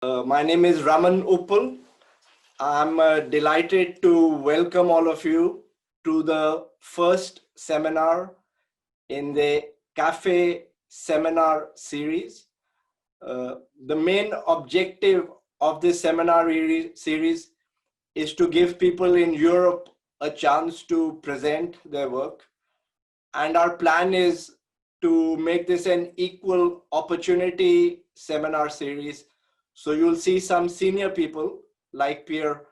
My name is Raman Uppal. I'm delighted to welcome all of you to the first seminar in the Cafe Seminar series. The main objective of this seminar series is to give people in Europe a chance to present their work. And our plan is to make this an equal opportunity seminar series. So you'll see some senior people like Pierre,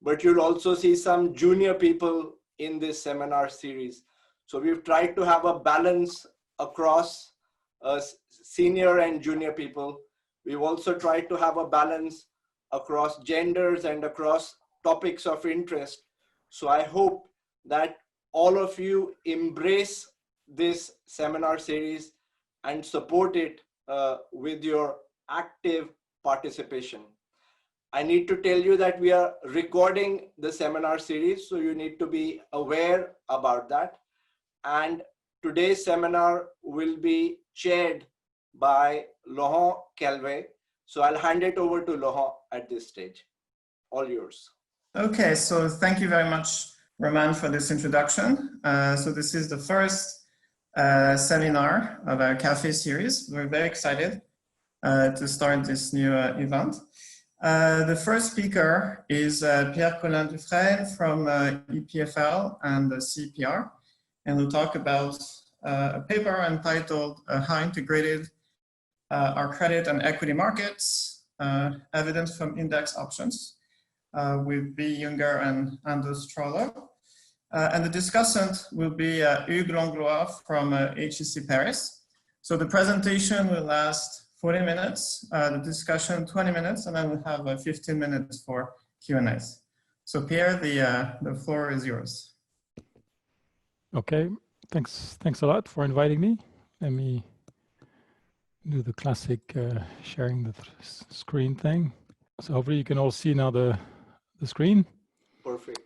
but you'll also see some junior people in this seminar series. So we've tried to have a balance across senior and junior people. We've also tried to have a balance across genders and across topics of interest. So I hope that all of you embrace this seminar series and support it with your active participation. I need to tell you that we are recording the seminar series, so you need to be aware about that. And today's seminar will be chaired by Laurent Calvet. So I'll hand it over to Laurent at this stage. All yours. Okay, so thank you very much, Roman, for this introduction. So this is the first seminar of our Cafe series. We're very excited to start this new event. The first speaker is Pierre Collin-Dufresne from EPFL and CEPR, and we'll talk about a paper entitled How Integrated Are Credit and Equity Markets, Evidence from Index Options, with B. Junge and Anders Trolle. And the discussant will be Hugues Langlois from HEC Paris. So the presentation will last 40 minutes, the discussion 20 minutes, and then we'll have 15 minutes for Q&As. So Pierre, the floor is yours. Okay, thanks a lot for inviting me. Let me do the classic sharing the screen thing. So hopefully you can all see now the screen. Perfect.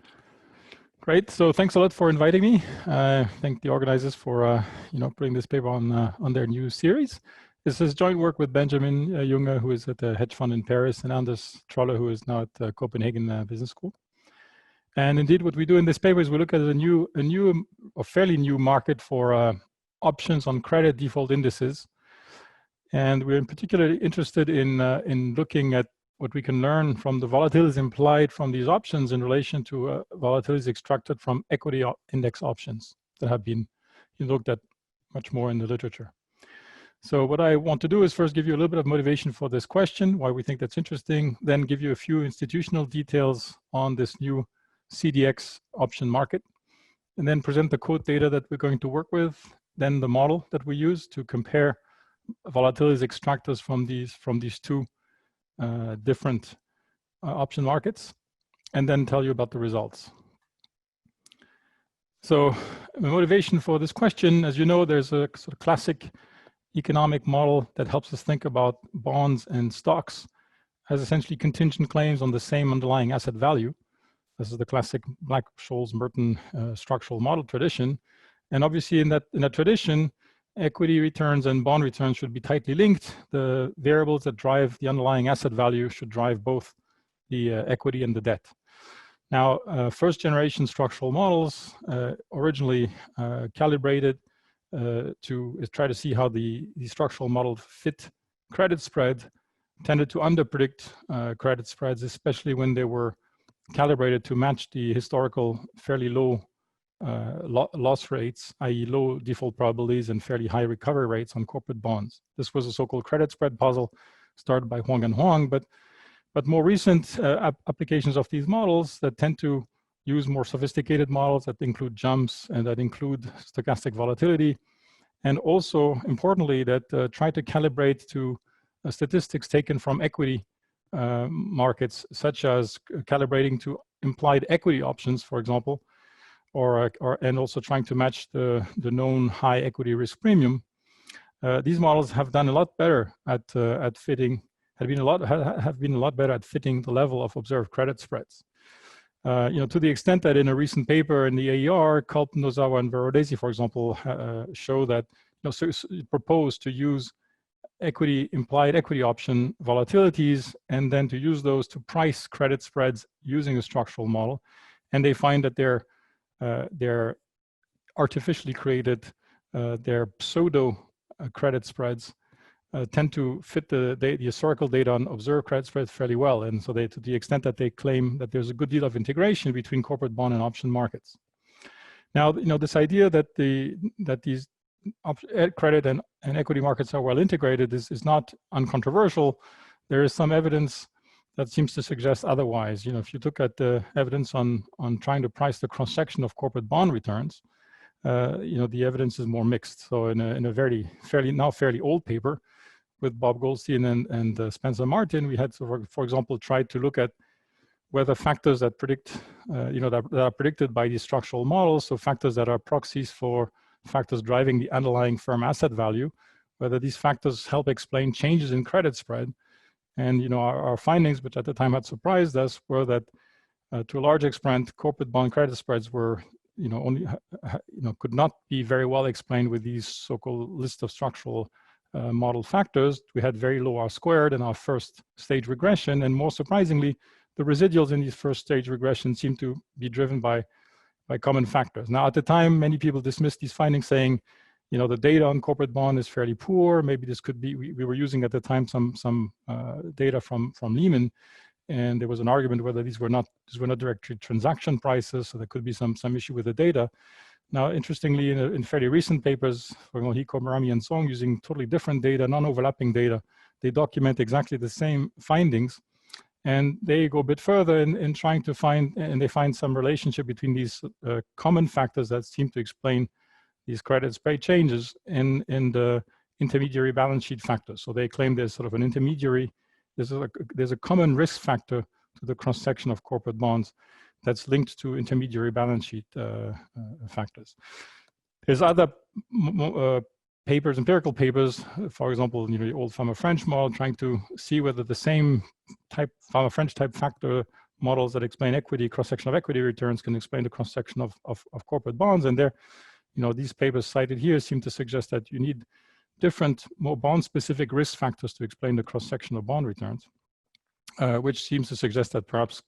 Great. So thanks a lot for inviting me. Thank the organizers for putting this paper on their new series. This is joint work with Benjamin Junge, who is at the hedge fund in Paris, and Anders Trolle, who is now at the Copenhagen Business School. And indeed, what we do in this paper is we look at a fairly new market for options on credit default indices, and we're in particular interested in looking at what we can learn from the volatilities implied from these options in relation to volatilities extracted from equity index options that have been looked at much more in the literature. So what I want to do is first give you a little bit of motivation for this question, why we think that's interesting, then give you a few institutional details on this new CDX option market, and then present the quote data that we're going to work with, then the model that we use to compare volatilities extractors from these two different option markets, and then tell you about the results. So the motivation for this question, as you know, there's a sort of classic economic model that helps us think about bonds and stocks as essentially contingent claims on the same underlying asset value. This is the classic Black-Scholes-Merton structural model tradition. And obviously in that tradition, equity returns and bond returns should be tightly linked. The variables that drive the underlying asset value should drive both the equity and the debt. Now, first generation structural models originally calibrated to try to see how the structural model fit credit spread, tended to underpredict credit spreads, especially when they were calibrated to match the historical fairly low loss rates, i.e. low default probabilities and fairly high recovery rates on corporate bonds. This was a so-called credit spread puzzle started by Huang and Huang, but more recent applications of these models that tend to use more sophisticated models that include jumps and that include stochastic volatility, and also importantly that try to calibrate to statistics taken from equity markets, such as calibrating to implied equity options, for example, and also trying to match the known high equity risk premium. These models have done a lot better at fitting, have been a lot better at fitting the level of observed credit spreads. To the extent that in a recent paper in the AER, Culp, Nozawa, and Verodesi, for example, show that propose to use implied equity option volatilities, and then to use those to price credit spreads using a structural model. And they find that they're artificially created, their pseudo credit spreads tend to fit the historical data on observed credit spreads fairly well. And so they, to the extent that they claim that there's a good deal of integration between corporate bond and option markets. Now, this idea that these credit and equity markets are well integrated is not uncontroversial. There is some evidence that seems to suggest otherwise. If you look at the evidence on trying to price the cross-section of corporate bond returns, the evidence is more mixed. So in a fairly old paper with Bob Goldstein and Spencer Martin, we had, for example, tried to look at whether factors that predict, that are predicted by these structural models, so factors that are proxies for factors driving the underlying firm asset value, whether these factors help explain changes in credit spread. And our findings, which at the time had surprised us, were that to a large extent, corporate bond credit spreads were could not be very well explained with these so-called list of structural model factors. We had very low R squared in our first stage regression, and more surprisingly, the residuals in these first stage regressions seem to be driven by common factors. Now, at the time, many people dismissed these findings, saying, the data on corporate bond is fairly poor. Maybe this could be, we were using at the time some data from Lehman, and there was an argument whether these were not directly transaction prices, so there could be some issue with the data. Now, interestingly, in fairly recent papers, for example, Hiko, Marami, and Song, using totally different data, non-overlapping data, they document exactly the same findings. And they go a bit further in trying to find, and they find some relationship between these common factors that seem to explain these credit spread changes in the intermediary balance sheet factors. So they claim there's sort of an intermediary, there's a common risk factor to the cross-section of corporate bonds that's linked to intermediary balance sheet factors. There's other papers, empirical papers, for example, the old Farmer-French model, trying to see whether the same type Farmer-French type factor models that explain equity, cross-section of equity returns, can explain the cross-section of corporate bonds. And there, these papers cited here seem to suggest that you need different, more bond-specific risk factors to explain the cross-section of bond returns, which seems to suggest that perhaps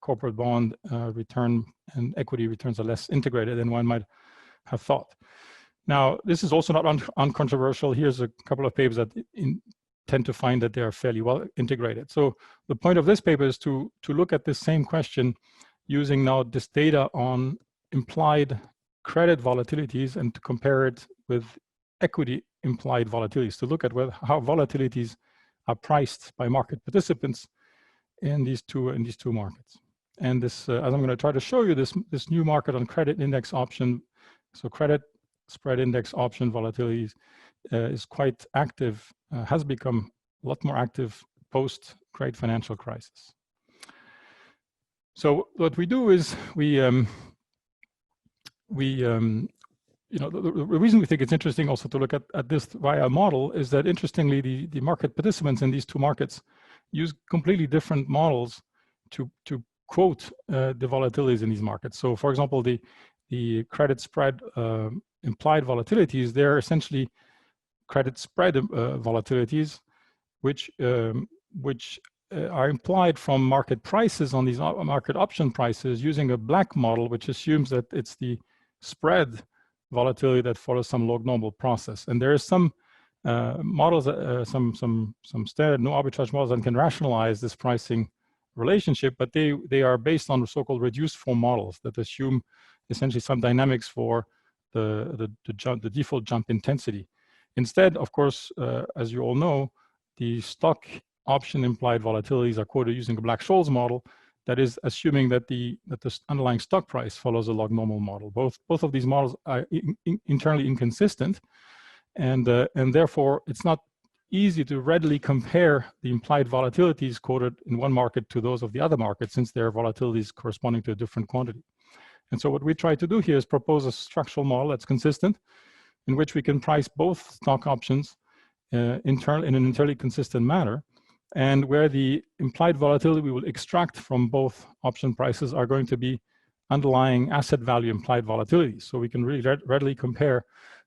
corporate bond return and equity returns are less integrated than one might have thought. Now, this is also not uncontroversial. Here's a couple of papers that tend to find that they are fairly well integrated. So the point of this paper is to look at this same question using now this data on implied credit volatilities and to compare it with equity implied volatilities, to look at how volatilities are priced by market participants in these two markets. And this, as I'm going to try to show you, this new market on credit index option, so credit spread index option volatilities is quite active, has become a lot more active post great financial crisis. So what we do is the reason we think it's interesting also to look at this via a model is that, interestingly, the market participants in these two markets use completely different models to quote the volatilities in these markets. So, for example, the credit spread implied volatilities, they're essentially credit spread volatilities, which are implied from market prices on these market option prices using a black model, which assumes that it's the spread volatility that follows some log normal process. And there is some models, some standard no arbitrage models that can rationalize this pricing relationship, but they are based on so-called reduced form models that assume essentially some dynamics for the default jump intensity. Instead, of course, as you all know, the stock option implied volatilities are quoted using a Black-Scholes model that is assuming that the underlying stock price follows a log normal model. Both of these models are internally inconsistent, and therefore it's not easy to readily compare the implied volatilities quoted in one market to those of the other market, since their volatilities corresponding to a different quantity. And so what we try to do here is propose a structural model that's consistent, in which we can price both stock options in an internally consistent manner, and where the implied volatility we will extract from both option prices are going to be underlying asset value implied volatilities. So we can really readily compare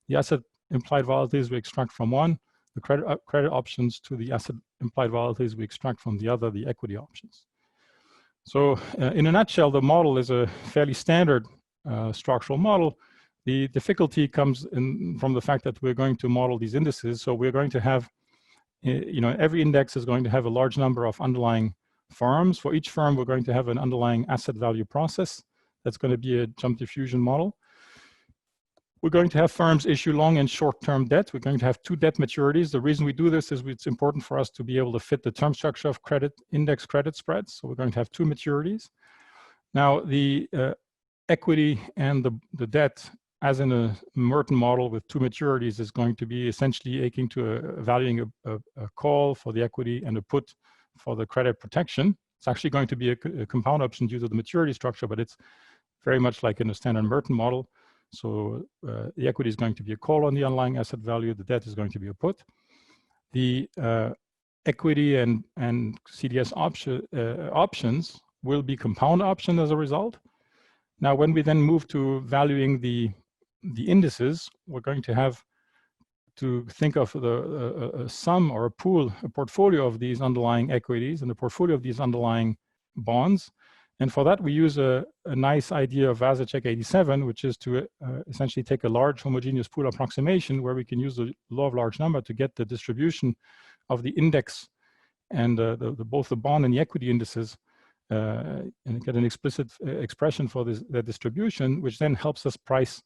the asset implied volatilities we extract from one the credit options to the asset implied volatilities we extract from the other, the equity options. So in a nutshell, the model is a fairly standard structural model. The difficulty comes in from the fact that we're going to model these indices. So we're going to have, every index is going to have a large number of underlying firms. For each firm, we're going to have an underlying asset value process. That's going to be a jump diffusion model. We're going to have firms issue long and short-term debt. We're going to have two debt maturities. The reason we do this is it's important for us to be able to fit the term structure of credit index credit spreads. So we're going to have two maturities. Now, the equity and the debt, as in a Merton model with two maturities, is going to be essentially akin to valuing a call for the equity and a put for the credit protection. It's actually going to be a compound option due to the maturity structure, but it's very much like in a standard Merton model. So the equity is going to be a call on the underlying asset value. The debt is going to be a put. The equity and CDS options will be compound option as a result. Now, when we then move to valuing the indices, we're going to have to think of a sum or a pool, a portfolio of these underlying equities and a portfolio of these underlying bonds. And for that, we use a nice idea of Vasicek 87, which is to essentially take a large homogeneous pool approximation where we can use the law of large number to get the distribution of the index and both the bond and the equity indices and get an explicit expression for the distribution, which then helps us price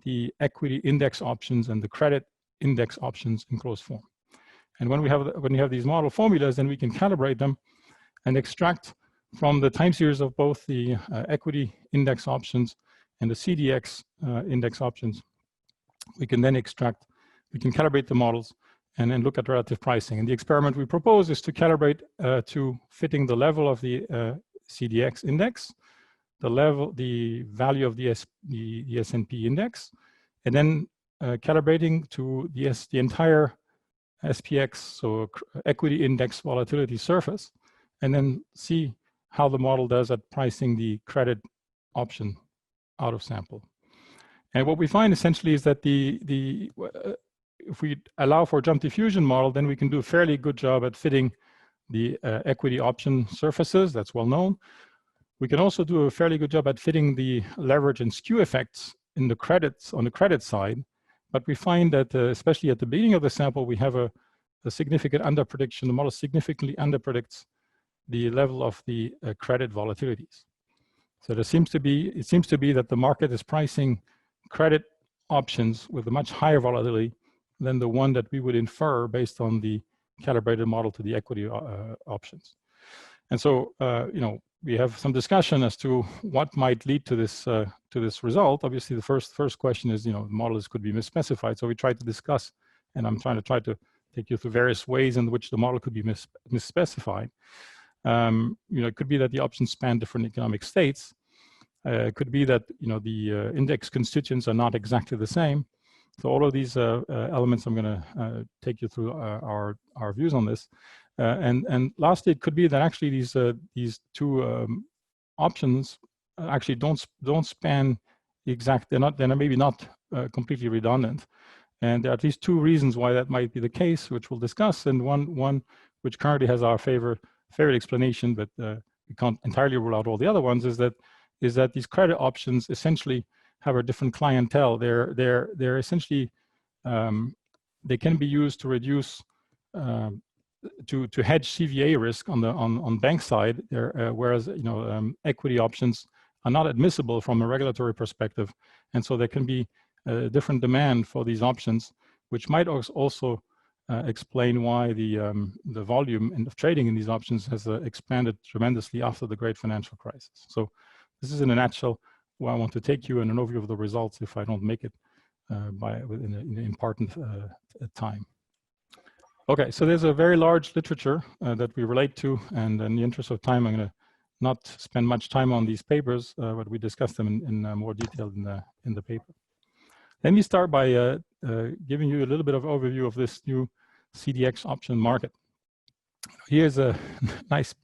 the equity index options and the credit index options in closed form. And when you have these model formulas, then we can calibrate them and extract from the time series of both the equity index options and the CDX index options. We can then calibrate the models and then look at relative pricing. And the experiment we propose is to calibrate to fitting the level of the CDX index, the value of the S&P index, and then calibrating to the entire SPX, so equity index volatility surface, and then see how the model does at pricing the credit option out of sample. And what we find essentially is that if we allow for a jump diffusion model, then we can do a fairly good job at fitting the equity option surfaces. That's well known. We can also do a fairly good job at fitting the leverage and skew effects in the credits on the credit side. But we find that especially at the beginning of the sample, we have a significant underprediction. The model significantly underpredicts the level of the credit volatilities. So it seems to be that the market is pricing credit options with a much higher volatility than the one that we would infer based on the calibrated model to the equity options. And so, we have some discussion as to what might lead to this result. Obviously, the first question is, the models could be misspecified. So we try to discuss, and I'm trying to take you through various ways in which the model could be misspecified. It could be that the options span different economic states. It could be that the index constituents are not exactly the same. So all of these elements, I'm going to take you through our views on this. And lastly, it could be that actually these two options actually don't span the exact. They're maybe not completely redundant. And there are at least two reasons why that might be the case, which we'll discuss. And one which currently has our favorite explanation, but we can't entirely rule out all the other ones, is that these credit options essentially have a different clientele. They're essentially they can be used to reduce to hedge CVA risk on bank side. Whereas equity options are not admissible from a regulatory perspective, and so there can be a different demand for these options, which might also explain why the volume of trading in these options has expanded tremendously after the great financial crisis. So this is in a nutshell where I want to take you in an overview of the results if I don't make it within an important time. Okay, so there's a very large literature that we relate to, and in the interest of time, I'm going to not spend much time on these papers, but we discuss them in more detail in the paper. Let me start by giving you a little bit of overview of this new CDX option market. Here's a nice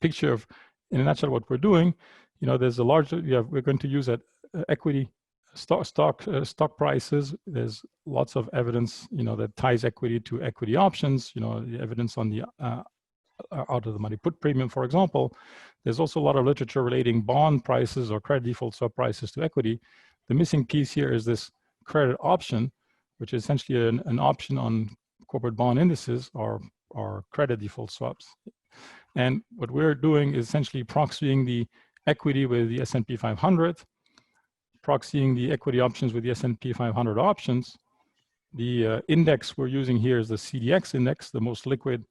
picture of, in a nutshell, what we're doing. There's a large, we're going to use an equity stock prices. There's lots of evidence, that ties equity to equity options. The evidence on the out of the money put premium, for example. There's also a lot of literature relating bond prices or credit default swap prices to equity. The missing piece here is this credit option, which is essentially an option on corporate bond indices or credit default swaps. And what we're doing is essentially proxying the equity with the S&P 500, proxying the equity options with the S&P 500 options. The index we're using here is the CDX index, the most liquid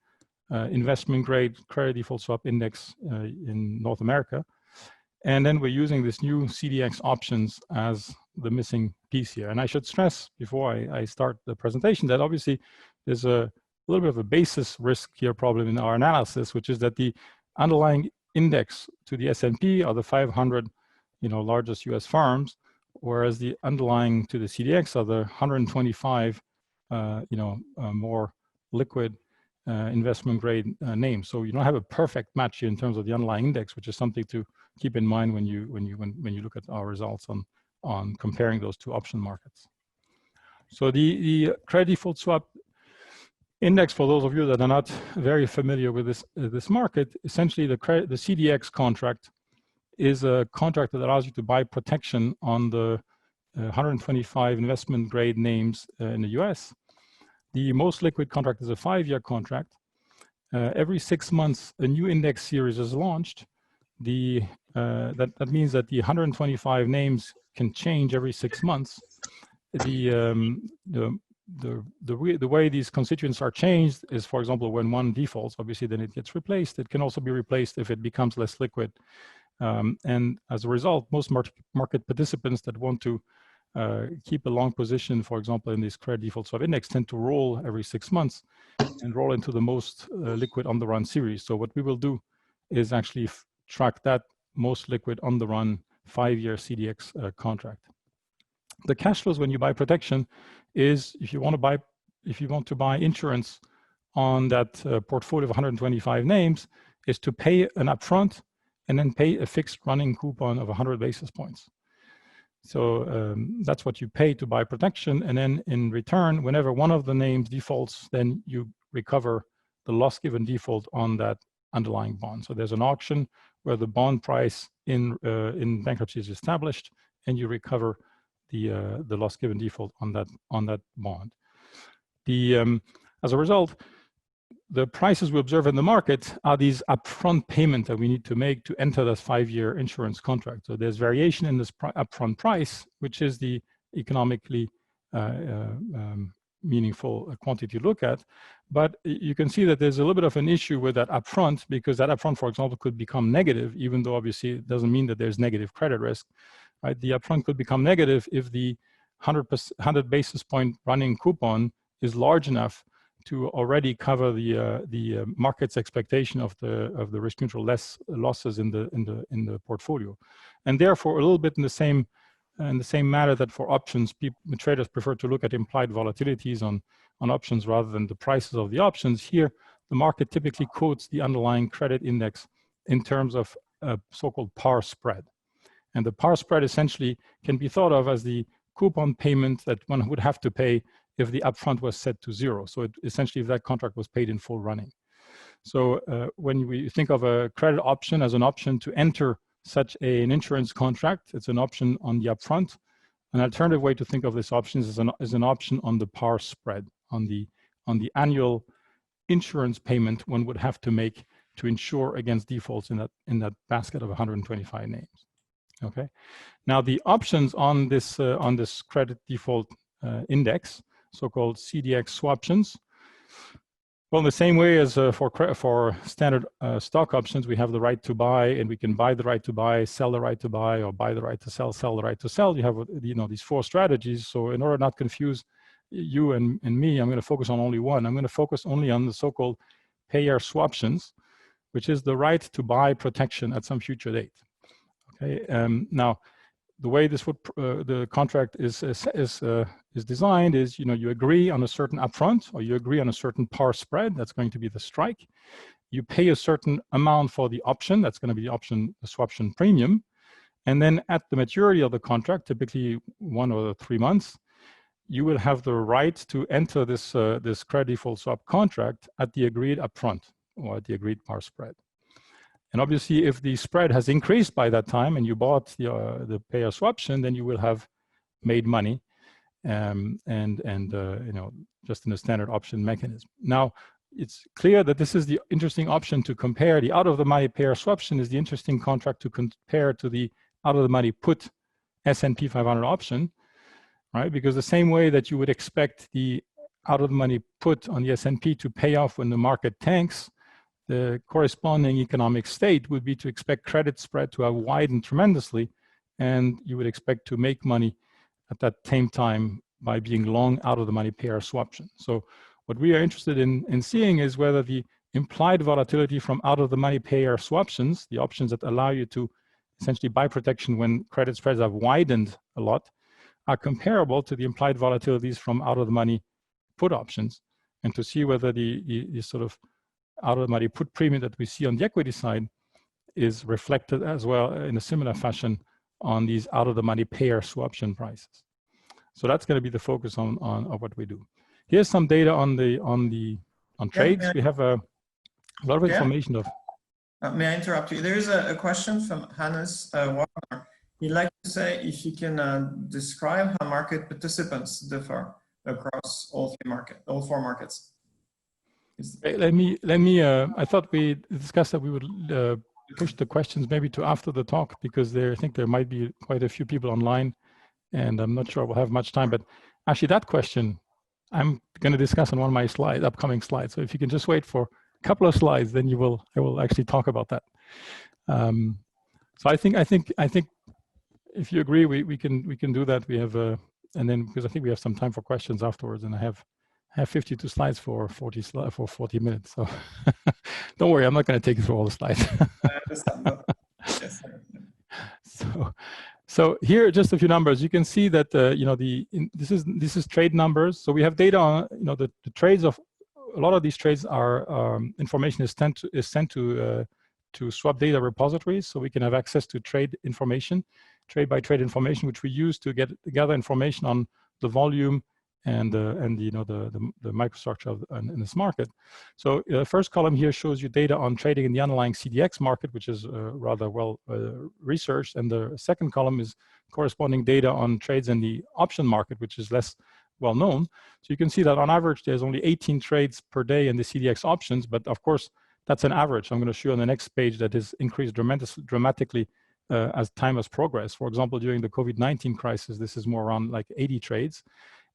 investment grade credit default swap index in North America. And then we're using this new CDX options as the missing piece here. And I should stress before I start the presentation that obviously there's a little bit of a basis risk here problem in our analysis, which is that the underlying index to the S&P are the 500 largest US firms, whereas the underlying to the CDX are the 125 more liquid investment grade names. So you don't have a perfect match here in terms of the underlying index, which is something to keep in mind when you look at our results on comparing those two option markets. So the credit default swap index, for those of you that are not very familiar with this market, essentially the CDX contract is a contract that allows you to buy protection on the 125 investment grade names in the US. The most liquid contract is a 5-year contract. Every 6 months, a new index series is launched. That means that the 125 names can change every 6 months. The way these constituents are changed is, for example, when one defaults, obviously then it gets replaced. It can also be replaced if it becomes less liquid. And as a result, most market participants that want to keep a long position, for example, in this credit default swap index, tend to roll every 6 months and roll into the most liquid on the run series. So what we will do is actually track that most liquid on the run 5-year CDX contract. The cash flows when you buy protection is if you want to buy insurance on that portfolio of 125 names, is to pay an upfront and then pay a fixed running coupon of 100 basis points. So that's what you pay to buy protection. And then in return, whenever one of the names defaults, then you recover the loss given default on that underlying bond. So there's an auction where the bond price in bankruptcy is established, and you recover the loss given default on that bond. As a result, the prices we observe in the market are these upfront payment that we need to make to enter this 5-year insurance contract. So there's variation in this upfront price, which is the economically meaningful quantity to look at. But you can see that there's a little bit of an issue with that upfront, because that upfront, for example, could become negative, even though obviously it doesn't mean that there's negative credit risk. Right? The upfront could become negative if the 100 basis point running coupon is large enough to already cover the market's expectation of the risk neutral losses in the portfolio, and therefore a little bit in the same manner that for options, traders prefer to look at implied volatilities on options rather than the prices of the options. Here, the market typically quotes the underlying credit index in terms of a so-called par spread, and the par spread essentially can be thought of as the coupon payment that one would have to pay if the upfront was set to 0. So essentially if that contract was paid in full running. So when we think of a credit option as an option to enter such an insurance contract, it's an option on the upfront. An alternative way to think of this option is an option on the par spread, on the annual insurance payment one would have to make to insure against defaults in that basket of 125 names. Okay. Now the options on this credit default index, so-called CDX swaptions. Well, in the same way as for standard stock options, we have the right to buy, and we can buy the right to buy, sell the right to buy, or buy the right to sell the right to sell. You have these 4 strategies. So in order not to confuse you and me, I'm going to focus on only one. I'm going to focus only on the so-called payer swaptions, which is the right to buy protection at some future date. Okay. Now, the way the contract is designed is, you agree on a certain upfront, or you agree on a certain par spread. That's going to be the strike. You pay a certain amount for the option. That's going to be the swaption premium. And then at the maturity of the contract, typically 1 or 3 months, you will have the right to enter this, this credit default swap contract at the agreed upfront or at the agreed par spread. And obviously, if the spread has increased by that time and you bought the payer swaption, then you will have made money, you know, just in a standard option mechanism. Now, it's clear that this is the interesting option to compare. The out-of-the-money payer swaption is the interesting contract to compare to the out-of-the-money put S&P 500 option, right? Because the same way that you would expect the out-of-the-money put on the S&P to pay off when the market tanks, the corresponding economic state would be to expect credit spread to have widened tremendously, and you would expect to make money at that same time by being long out-of-the-money payer swaption. So what we are interested in seeing is whether the implied volatility from out-of-the-money payer swaptions, the options that allow you to essentially buy protection when credit spreads have widened a lot, are comparable to the implied volatilities from out-of-the-money put options, and to see whether the sort of out-of-the-money put premium that we see on the equity side is reflected as well in a similar fashion on these out-of-the-money payer swaption prices. So that's going to be the focus on what we do. Here's some data on trades. We have a lot of information. May I interrupt you? There is a question from Hannes Wagner. He'd like to say if you can describe how market participants differ across all four markets. Let me. I thought we discussed that we would push the questions maybe to after the talk, because I think there might be quite a few people online, and I'm not sure we'll have much time. But actually, that question I'm going to discuss on one of my slides, upcoming slides. So if you can just wait for a couple of slides, then I will actually talk about that. So I think if you agree, we can do that. We have and then because I think we have some time for questions afterwards, and I have 52 slides for 40 minutes. So don't worry, I'm not going to take you through all the slides. I understand. Yes. So here, just a few numbers. You can see that you know this is trade numbers. So we have data on the trades of a lot of these trades are information is sent to swap data repositories, so we can have access to trade information, trade by trade information, which we use to gather information on the volume and the microstructure in this market. So the first column here shows you data on trading in the underlying CDX market, which is rather well researched, and the second column is corresponding data on trades in the option market, which is less well known. So you can see that on average there's only 18 trades per day in the CDX options, but of course that's an average. I'm going to show you on the next page that has increased dramatically as time has progressed. For example, during the COVID-19 crisis, this is more around like 80 trades.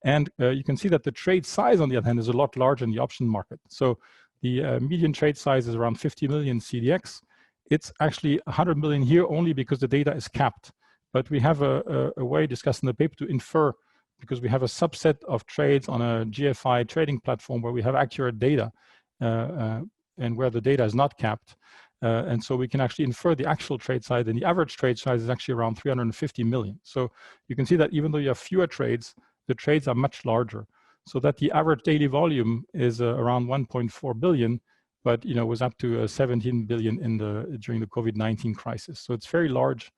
And you can see that the trade size, on the other hand, is a lot larger in the option market. So the median trade size is around 50 million CDX. It's actually 100 million here only because the data is capped. But we have a way discussed in the paper to infer, because we have a subset of trades on a GFI trading platform where we have accurate data and where the data is not capped. And so we can actually infer the actual trade size, and the average trade size is actually around 350 million. So you can see that even though you have fewer trades, the trades are much larger, so that the average daily volume is around 1.4 billion, but was up to 17 billion during the COVID-19 crisis. So it's fairly large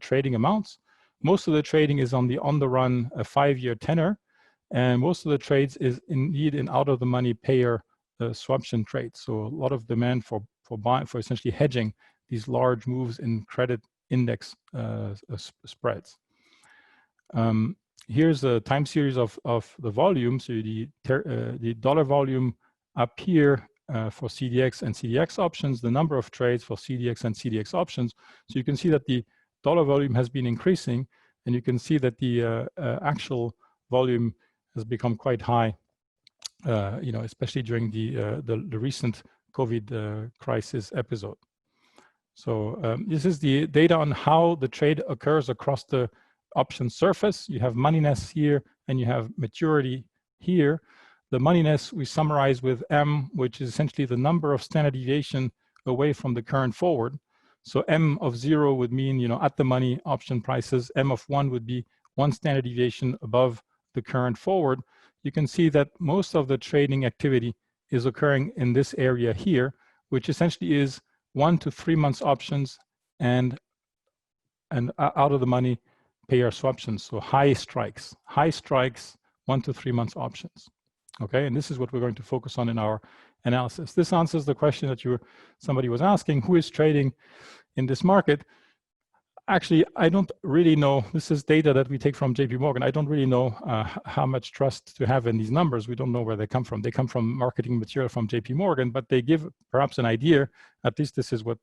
trading amounts. Most of the trading is on the run 5-year tenor, and most of the trades is indeed in out-of-the-money payer swaption trades. So a lot of demand for essentially hedging these large moves in credit index spreads. Here's a time series of the volume. So the dollar volume up here for CDX and CDX options, the number of trades for CDX and CDX options. So you can see that the dollar volume has been increasing, and you can see that the actual volume has become quite high, especially during the recent COVID crisis episode. So this is the data on how the trade occurs across the option surface. You have moneyness here, and you have maturity here. The moneyness we summarize with M, which is essentially the number of standard deviation away from the current forward. So M of 0 would mean, at the money option prices. M of 1 would be 1 standard deviation above the current forward. You can see that most of the trading activity is occurring in this area here, which essentially is 1 to 3 months options and and out of the money payer swaptions, so high strikes, 1 to 3 months options. Okay, and this is what we're going to focus on in our analysis. This answers the question that somebody was asking, who is trading in this market? Actually, I don't really know. This is data that we take from JP Morgan. I don't really know how much trust to have in these numbers. We don't know where they come from. They come from marketing material from JP Morgan, but they give perhaps an idea. At least this is what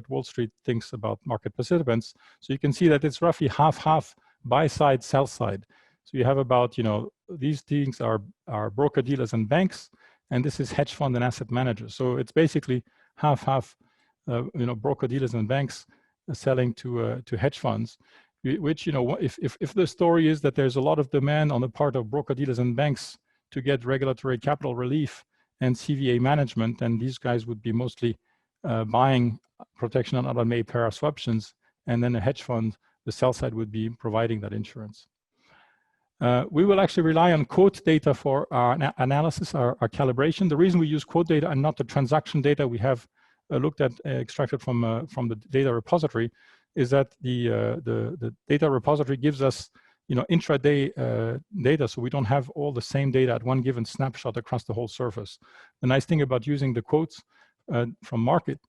Wall Street thinks about market participants. So you can see that it's roughly half buy side, sell side. So you have about, these things are broker dealers and banks, and this is hedge fund and asset managers. So it's basically half, broker dealers and banks selling to hedge funds, which, if the story is that there's a lot of demand on the part of broker dealers and banks to get regulatory capital relief and CVA management, then these guys would be mostly buying protection on other pair swaptions, and then a hedge fund, the sell side, would be providing that insurance. We will actually rely on quote data for our analysis, our calibration. The reason we use quote data and not the transaction data we have looked at, extracted from the data repository, is that the data repository gives us, intraday data, so we don't have all the same data at one given snapshot across the whole surface. The nice thing about using the quotes from market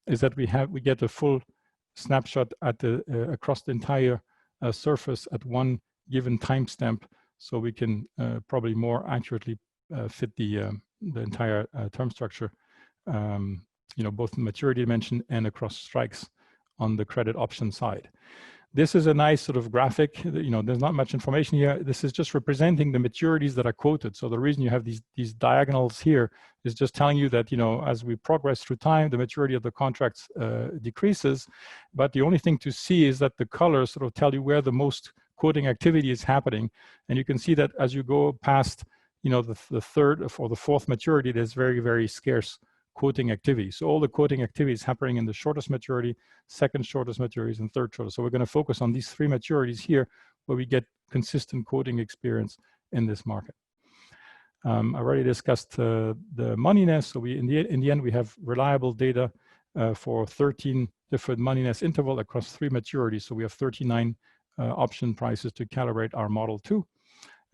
is that we get a full snapshot at across the entire surface at one given timestamp, so we can probably more accurately fit the entire term structure, both the maturity dimension and across strikes on the credit option side. This is a nice sort of graphic. There's not much information here. This is just representing the maturities that are quoted. So the reason you have these diagonals here is just telling you that, as we progress through time, the maturity of the contracts decreases. But the only thing to see is that the colors sort of tell you where the most quoting activity is happening. And you can see that as you go past, the third or the fourth maturity, there's very, very scarce quoting activity. So all the quoting activity is happening in the shortest maturity, second shortest maturities, and third shortest. So we're going to focus on these three maturities here, where we get consistent quoting experience in this market. I already discussed the moneyness. So in the end, we have reliable data for 13 different moneyness interval across three maturities. So we have 39 option prices to calibrate our model to.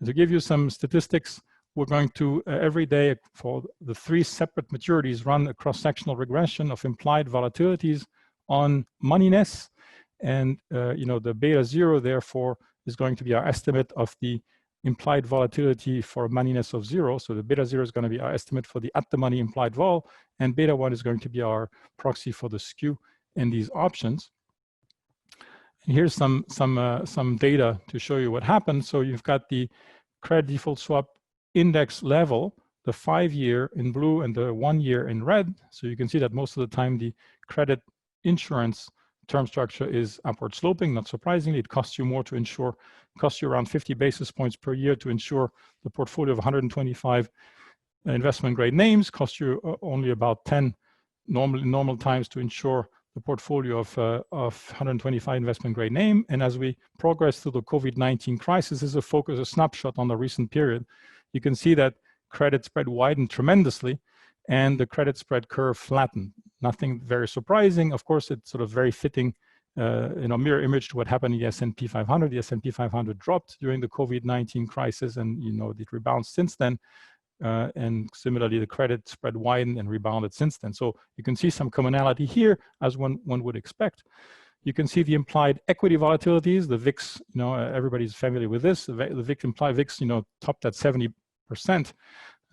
And to give you some statistics, we're going to every day for the three separate maturities run a cross-sectional regression of implied volatilities on moneyness, and the beta 0 therefore is going to be our estimate of the implied volatility for moneyness of 0. So the beta 0 is going to be our estimate for the at the money implied vol, and beta 1 is going to be our proxy for the skew in these options. And here's some data to show you what happened. So you've got the credit default swap index level, the 5-year in blue and the 1-year in red. So you can see that most of the time the credit insurance term structure is upward sloping. Not surprisingly, it costs you more to insure, costs you around 50 basis points per year to insure the portfolio of 125 investment grade names, costs you only about 10 normal times to insure the portfolio of 125 investment grade name. And as we progress through the COVID-19 crisis, this is a snapshot on the recent period. You can see that credit spread widened tremendously and the credit spread curve flattened. Nothing very surprising. Of course, it's sort of very fitting, mirror image to what happened in the S&P 500. The S&P 500 dropped during the COVID-19 crisis, and it rebounded since then. And similarly, the credit spread widened and rebounded since then. So you can see some commonality here, as one would expect. You can see the implied equity volatilities, the VIX, everybody's familiar with this. The implied VIX, topped at 70%.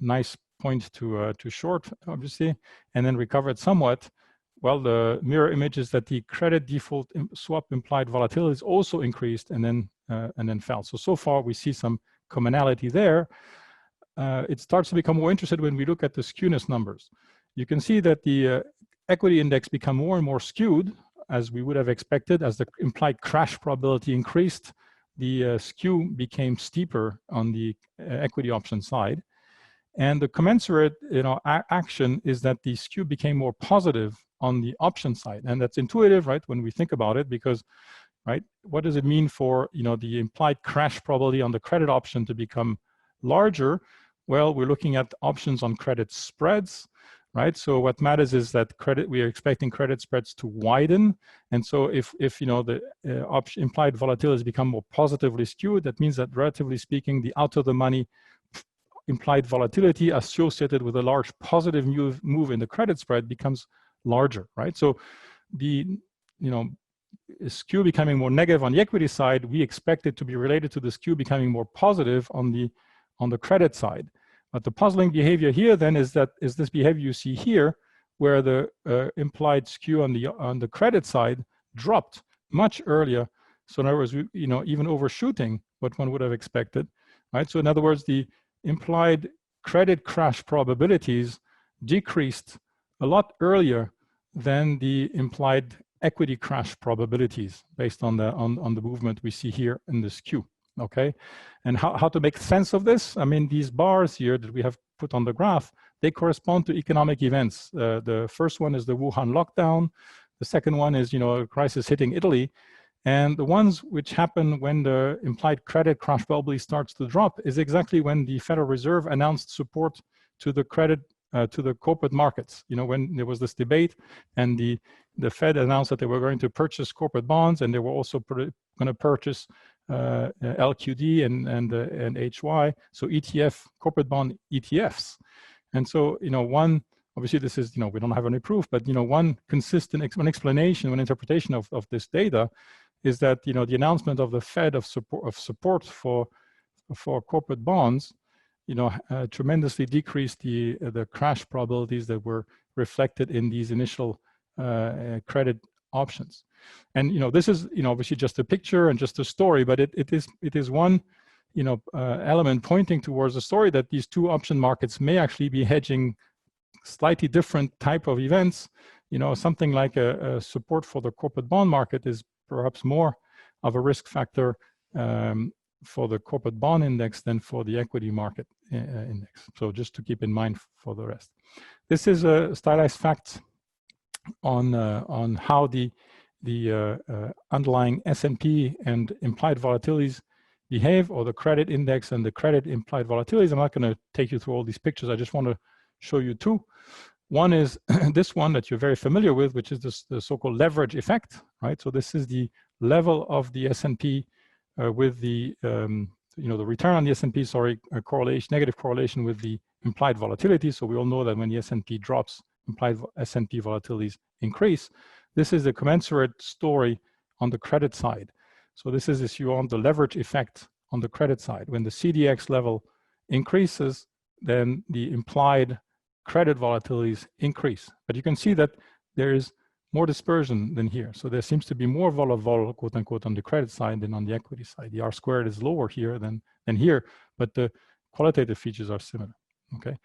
Nice point to short, obviously, and then recovered somewhat. Well, the mirror image is that the credit default swap implied volatilities also increased and then fell. So far we see some commonality there. It starts to become more interested when we look at the skewness numbers. You can see that the equity index become more and more skewed, as we would have expected. As the implied crash probability increased, the skew became steeper on the equity option side. And the commensurate action is that the skew became more positive on the option side. And that's intuitive, right, when we think about it, because, right, what does it mean for the implied crash probability on the credit option to become larger? Well, we're looking at options on credit spreads. right? So what matters is that we are expecting credit spreads to widen. And so if you know, the implied volatility become more positively skewed, that means that relatively speaking, the out of the money implied volatility associated with a large positive move in the credit spread becomes larger, right? So the, you know, skew becoming more negative on the equity side, we expect it to be related to the skew becoming more positive on the credit side. But the puzzling behavior here then is this behavior you see here, where the implied skew on the credit side dropped much earlier. So in other words, you know, even overshooting what one would have expected, right? So in other words, the implied credit crash probabilities decreased a lot earlier than the implied equity crash probabilities based on the movement we see here in the skew. Okay, and how to make sense of this? I mean, these bars here that we have put on the graph, they correspond to economic events. The first one is the Wuhan lockdown. The second one is, you know, a crisis hitting Italy. And the ones which happen when the implied credit crash probably starts to drop is exactly when the Federal Reserve announced support to the credit, to the corporate markets. You know, when there was this debate and the Fed announced that they were going to purchase corporate bonds, and they were also going to purchase LQD and HY, so ETF, corporate bond ETFs. And so, you know, obviously this is, you know, we don't have any proof, but, you know, one explanation, one interpretation of this data is that, you know, the announcement of the Fed of support for corporate bonds, you know, tremendously decreased the crash probabilities that were reflected in these initial credit options. And, you know, this is, you know, obviously just a picture and just a story, but it is one, you know, element pointing towards a story that these two option markets may actually be hedging slightly different type of events. You know, something like a support for the corporate bond market is perhaps more of a risk factor for the corporate bond index than for the equity market index. So just to keep in mind for the rest. This is a stylized fact on how the underlying S&P and implied volatilities behave, or the credit index and the credit implied volatilities. I'm not going to take you through all these pictures. I just want to show you two. One is this one that you're very familiar with, which is the so-called leverage effect, right? So this is the level of the S&P with the, you know, the return on the S&P, sorry, correlation, negative correlation with the implied volatility. So we all know that when the S&P drops, implied S&P volatilities increase. This is the commensurate story on the credit side. So this is, if you want, the leverage effect on the credit side. When the CDX level increases, then the implied credit volatilities increase. But you can see that there is more dispersion than here. So there seems to be more vol, quote unquote, on the credit side than on the equity side. The R squared is lower here than here, but the qualitative features are similar, okay?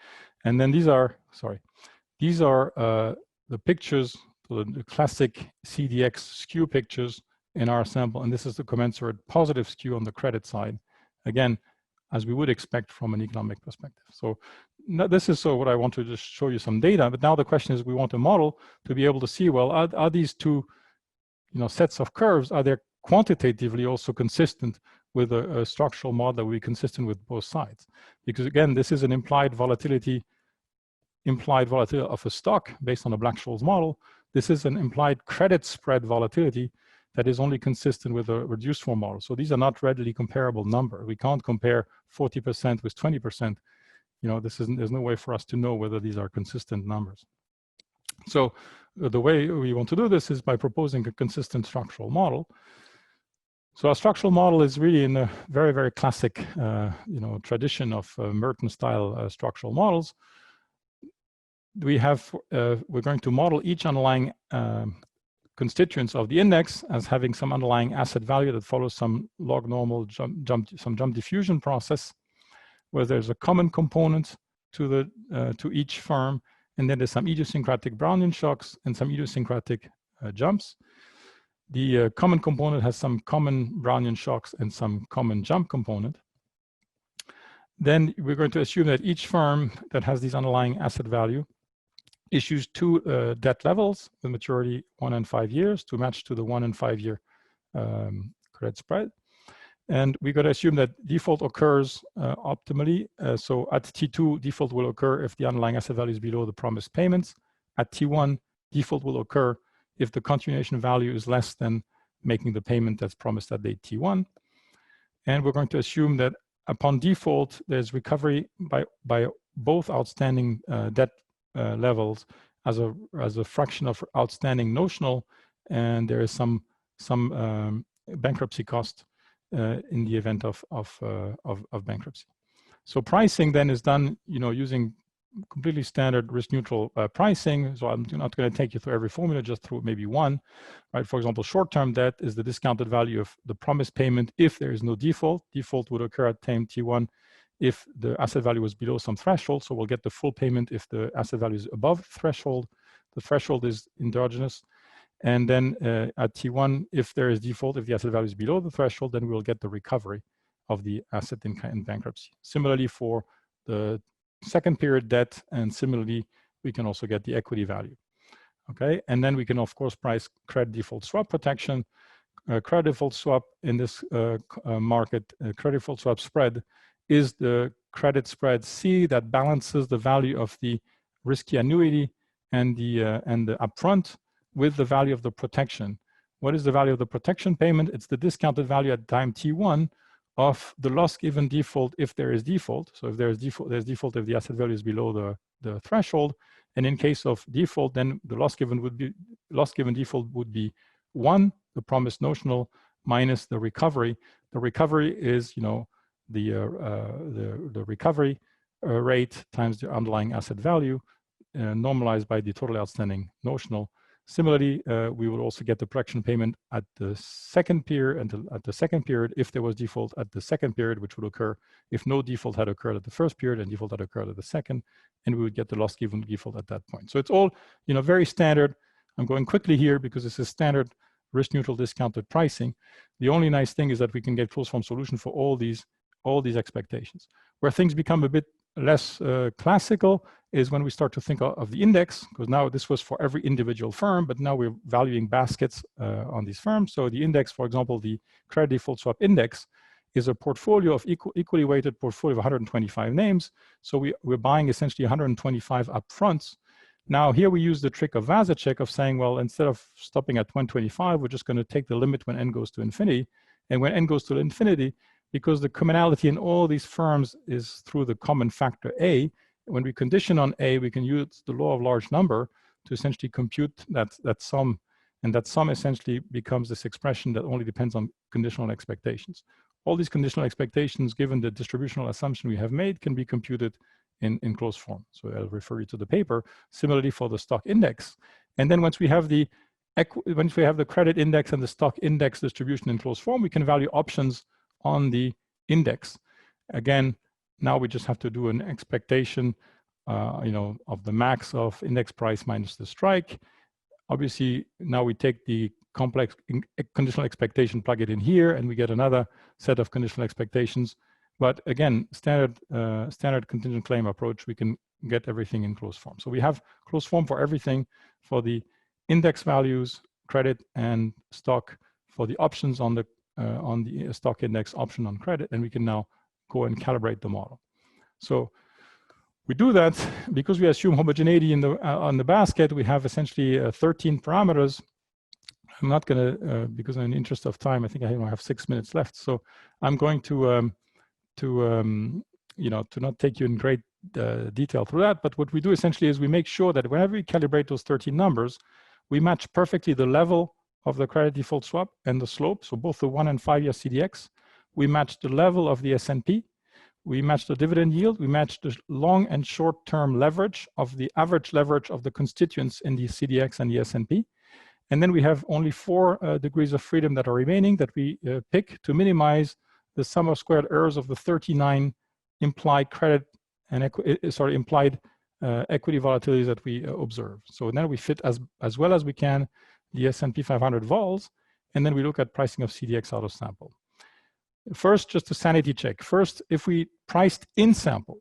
And then these are the pictures, the classic CDX skew pictures in our sample, and this is the commensurate positive skew on the credit side. Again, as we would expect from an economic perspective. So this is what I want to just show you some data, but now the question is, we want a model to be able to see, well, are these two, you know, sets of curves, are they quantitatively also consistent with a structural model that will be consistent with both sides? Because again, this is an implied volatility of a stock based on a Black-Scholes model. This is an implied credit spread volatility that is only consistent with a reduced form model. So these are not readily comparable numbers. We can't compare 40% with 20%. You know, there's no way for us to know whether these are consistent numbers. So the way we want to do this is by proposing a consistent structural model. So our structural model is really in a very, very classic, you know, tradition of Merton-style structural models. We're going to model each underlying constituents of the index as having some underlying asset value that follows some log normal jump diffusion process, where there's a common component to each firm, and then there's some idiosyncratic Brownian shocks and some idiosyncratic jumps. The common component has some common Brownian shocks and some common jump component. Then we're going to assume that each firm that has these underlying asset value issues two debt levels with maturity 1 and 5 years to match to the 1 and 5 year credit spread. And we got to assume that default occurs optimally. So at T2, default will occur if the underlying asset value is below the promised payments. At T1, default will occur if the continuation value is less than making the payment that's promised at date T1. And we're going to assume that upon default, there's recovery by both outstanding debt levels as a fraction of outstanding notional, and there is some bankruptcy cost in the event of bankruptcy. So pricing then is done, using completely standard risk-neutral pricing. So I'm not going to take you through every formula, just through maybe one, right? For example, short-term debt is the discounted value of the promised payment if there is no default. Default would occur at time T1 if the asset value was below some threshold. So we'll get the full payment if the asset value is above threshold. The threshold is endogenous. And then at T1, if there is default, if the asset value is below the threshold, then we'll get the recovery of the asset in bankruptcy. Similarly for the second period debt, and similarly, we can also get the equity value. Okay, and then we can of course price credit default swap protection. Credit default swap in this market, credit default swap spread is the credit spread C that balances the value of the risky annuity and the upfront with the value of the protection. What is the value of the protection payment? It's the discounted value at time T1 of the loss given default if there is default. So if there is default, there's default if the asset value is below the threshold. And in case of default, then the loss given default would be 1, the promised notional, minus the recovery. The recovery is, the recovery rate times the underlying asset value, normalized by the total outstanding notional. Similarly, we will also get the protection payment at the second period, and at the second period, if there was default at the second period, which would occur if no default had occurred at the first period and default had occurred at the second, and we would get the loss given default at that point. So it's all, very standard. I'm going quickly here because this is standard risk-neutral discounted pricing. The only nice thing is that we can get closed form solution for all these expectations. Where things become a bit less classical is when we start to think of the index, because now this was for every individual firm, but now we're valuing baskets on these firms. So the index, for example, the credit default swap index is a portfolio of equally weighted portfolio of 125 names. So we're buying essentially 125 upfronts. Now here we use the trick of Vasicek of saying, well, instead of stopping at 125, we're just going to take the limit when n goes to infinity. And when n goes to infinity, because the commonality in all these firms is through the common factor A, when we condition on A, we can use the law of large number to essentially compute that sum. And that sum essentially becomes this expression that only depends on conditional expectations. All these conditional expectations, given the distributional assumption we have made, can be computed in closed form. So I'll refer you to the paper. Similarly for the stock index. And then once we have the credit index and the stock index distribution in closed form, we can value options on the index. Again, now we just have to do an expectation, of the max of index price minus the strike. Obviously, now we take the complex conditional expectation, plug it in here, and we get another set of conditional expectations. But again, standard contingent claim approach, we can get everything in closed form. So we have closed form for everything, for the index values, credit and stock, for the options on the stock index, option on credit, and we can now go and calibrate the model. So we do that because we assume homogeneity on the basket. We have essentially 13 parameters. I'm not going to, because in the interest of time, I think I only have 6 minutes left. So I'm going to not take you in great detail through that. But what we do essentially is we make sure that whenever we calibrate those 13 numbers, we match perfectly the level of the credit default swap and the slope. So both the 1 and 5 year CDX. We match the level of the S&P. We match the dividend yield. We match the long and short-term leverage of the average leverage of the constituents in the CDX and the S&P. And then we have only 4 degrees of freedom that are remaining that we pick to minimize the sum of squared errors of the 39 implied credit and implied equity volatilities that we observe. So then we fit as well as we can the S&P 500 vols, and then we look at pricing of CDX out of sample. First, just a sanity check. First, if we priced in sample,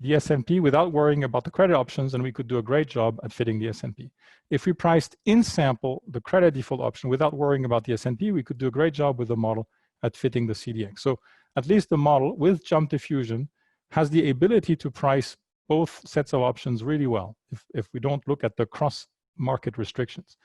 the S&P without worrying about the credit options, and we could do a great job at fitting the S&P. If we priced in sample the credit default option without worrying about the S&P, we could do a great job with the model at fitting the CDX. So at least the model with jump diffusion has the ability to price both sets of options really well if we don't look at the cross-market restrictions.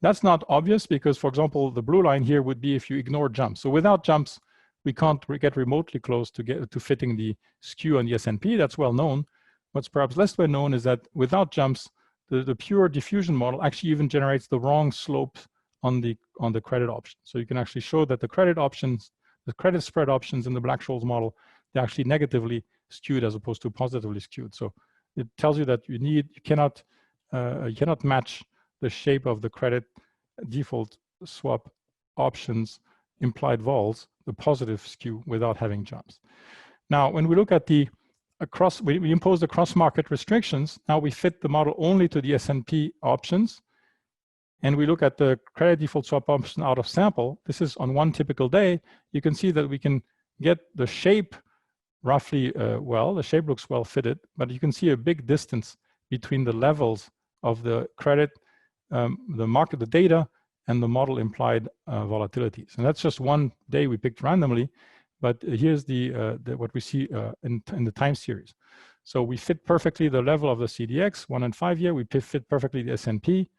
That's not obvious because, for example, the blue line here would be if you ignore jumps. So without jumps, we can't get remotely close to fitting the skew on the S&P. That's well known. What's perhaps less well known is that without jumps, the pure diffusion model actually even generates the wrong slopes on the credit option. So you can actually show that the credit options, the credit spread options in the Black-Scholes model, they're actually negatively skewed as opposed to positively skewed. So it tells you that you cannot match the shape of the credit default swap options implied vols, the positive skew, without having jumps. Now, when we look at we impose the cross-market restrictions. Now we fit the model only to the S&P options, and we look at the credit default swap option out of sample. This is on one typical day. You can see that we can get the shape roughly well. The shape looks well fitted, but you can see a big distance between the levels of the credit, the market, the data, and the model implied volatilities. And that's just one day we picked randomly, but here's what we see in the time series. So we fit perfectly the level of the CDX, 1 and 5 year. We fit perfectly the S&P.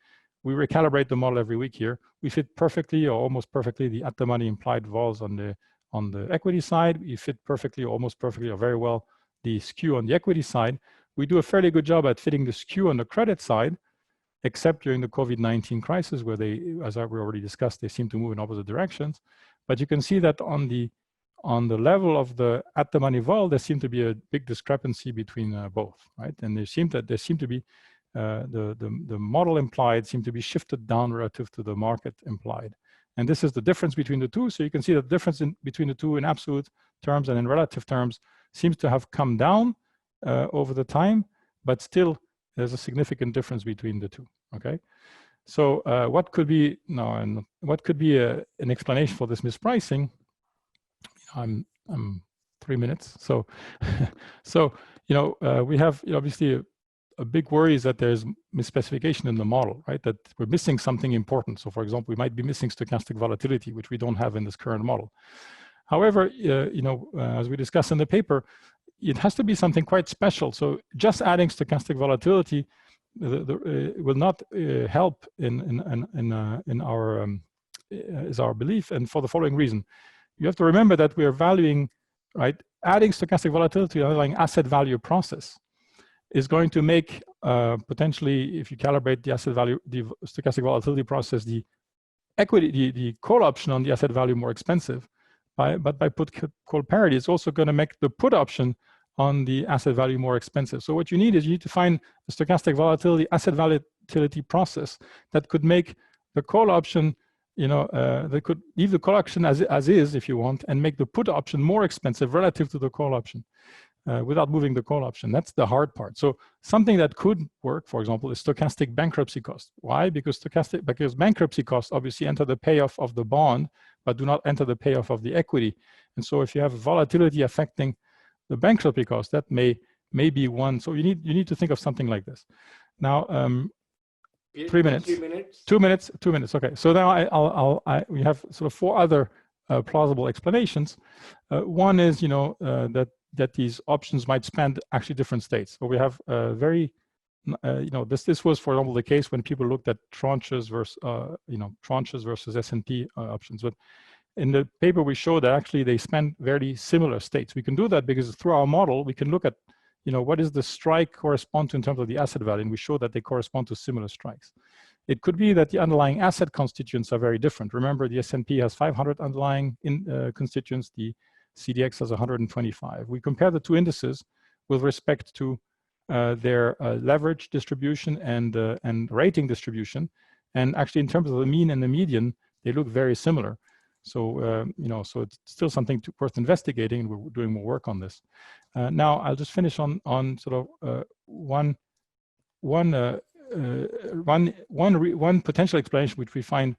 We recalibrate the model every week here. We fit perfectly or almost perfectly the at-the-money implied vols on the equity side. We fit perfectly or almost perfectly or very well the skew on the equity side. We do a fairly good job at fitting the skew on the credit side, except during the COVID-19 crisis, where they, as we already discussed, they seem to move in opposite directions. But you can see that on the level of the at-the-money vol, there seemed to be a big discrepancy between both, right? And there seemed to be the model implied seemed to be shifted down relative to the market implied. And this is the difference between the two. So you can see the difference between the two in absolute terms and in relative terms seems to have come down over the time, but still there's a significant difference between the two. Okay, so what could be an explanation for this mispricing? I'm 3 minutes. So we have obviously a big worry is that there's misspecification in the model, right? That we're missing something important. So for example, we might be missing stochastic volatility, which we don't have in this current model. However, as we discussed in the paper, it has to be something quite special. So just adding stochastic volatility will not help is our belief, and for the following reason. You have to remember that we are valuing, right? Adding stochastic volatility to the underlying asset value process is going to make potentially, if you calibrate the asset value, the stochastic volatility process, the equity, the call option on the asset value more expensive. But by put call parity, it's also going to make the put option on the asset value more expensive. So what you need to find a stochastic volatility, asset volatility process that could make the call option, that could leave the call option as is, if you want, and make the put option more expensive relative to the call option without moving the call option. That's the hard part. So something that could work, for example, is stochastic bankruptcy cost. Why? Because bankruptcy costs obviously enter the payoff of the bond, but do not enter the payoff of the equity. And so if you have volatility affecting the bankruptcy cost, that may be one. So you need to think of something like this. Now, 3 minutes. 3 minutes. 2 minutes. 2 minutes. Okay. So now we have sort of 4 other plausible explanations. One is that these options might span actually different states. So we have this was, for example, the case when people looked at tranches versus S&P options. But in the paper, we show that actually they span very similar states. We can do that because through our model, we can look at, what does the strike correspond to in terms of the asset value, and we show that they correspond to similar strikes. It could be that the underlying asset constituents are very different. Remember, the S&P has 500 underlying constituents. The CDX has 125. We compare the two indices with respect to their leverage distribution and rating distribution, and actually in terms of the mean and the median, they look very similar. So so it's still something worth investigating, and we're doing more work on this. Now I'll just finish on sort of one potential explanation which we find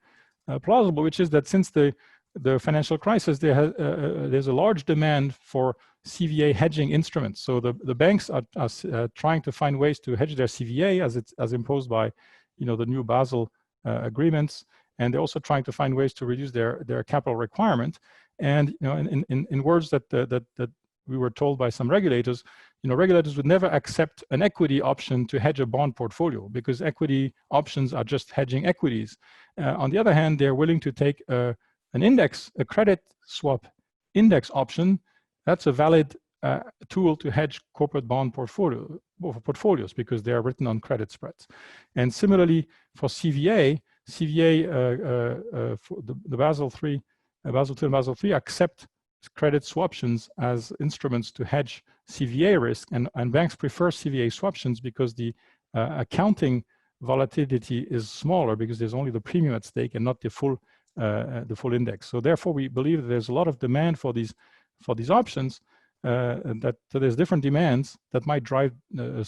plausible, which is that since the the financial crisis, there's a large demand for CVA hedging instruments. So the banks are trying to find ways to hedge their CVA as imposed by, the new Basel agreements, and they're also trying to find ways to reduce their capital requirement. And in words that we were told by some regulators, regulators would never accept an equity option to hedge a bond portfolio because equity options are just hedging equities. On the other hand, they're willing to take a credit swap index option. That's a valid tool to hedge corporate bond portfolios because they are written on credit spreads. And similarly for CVA, for the Basel II and Basel III accept credit swaptions as instruments to hedge CVA risk, and banks prefer CVA swaptions because the accounting volatility is smaller because there's only the premium at stake and not the full index. So therefore, we believe that there's a lot of demand for these options, and that there's different demands that might drive a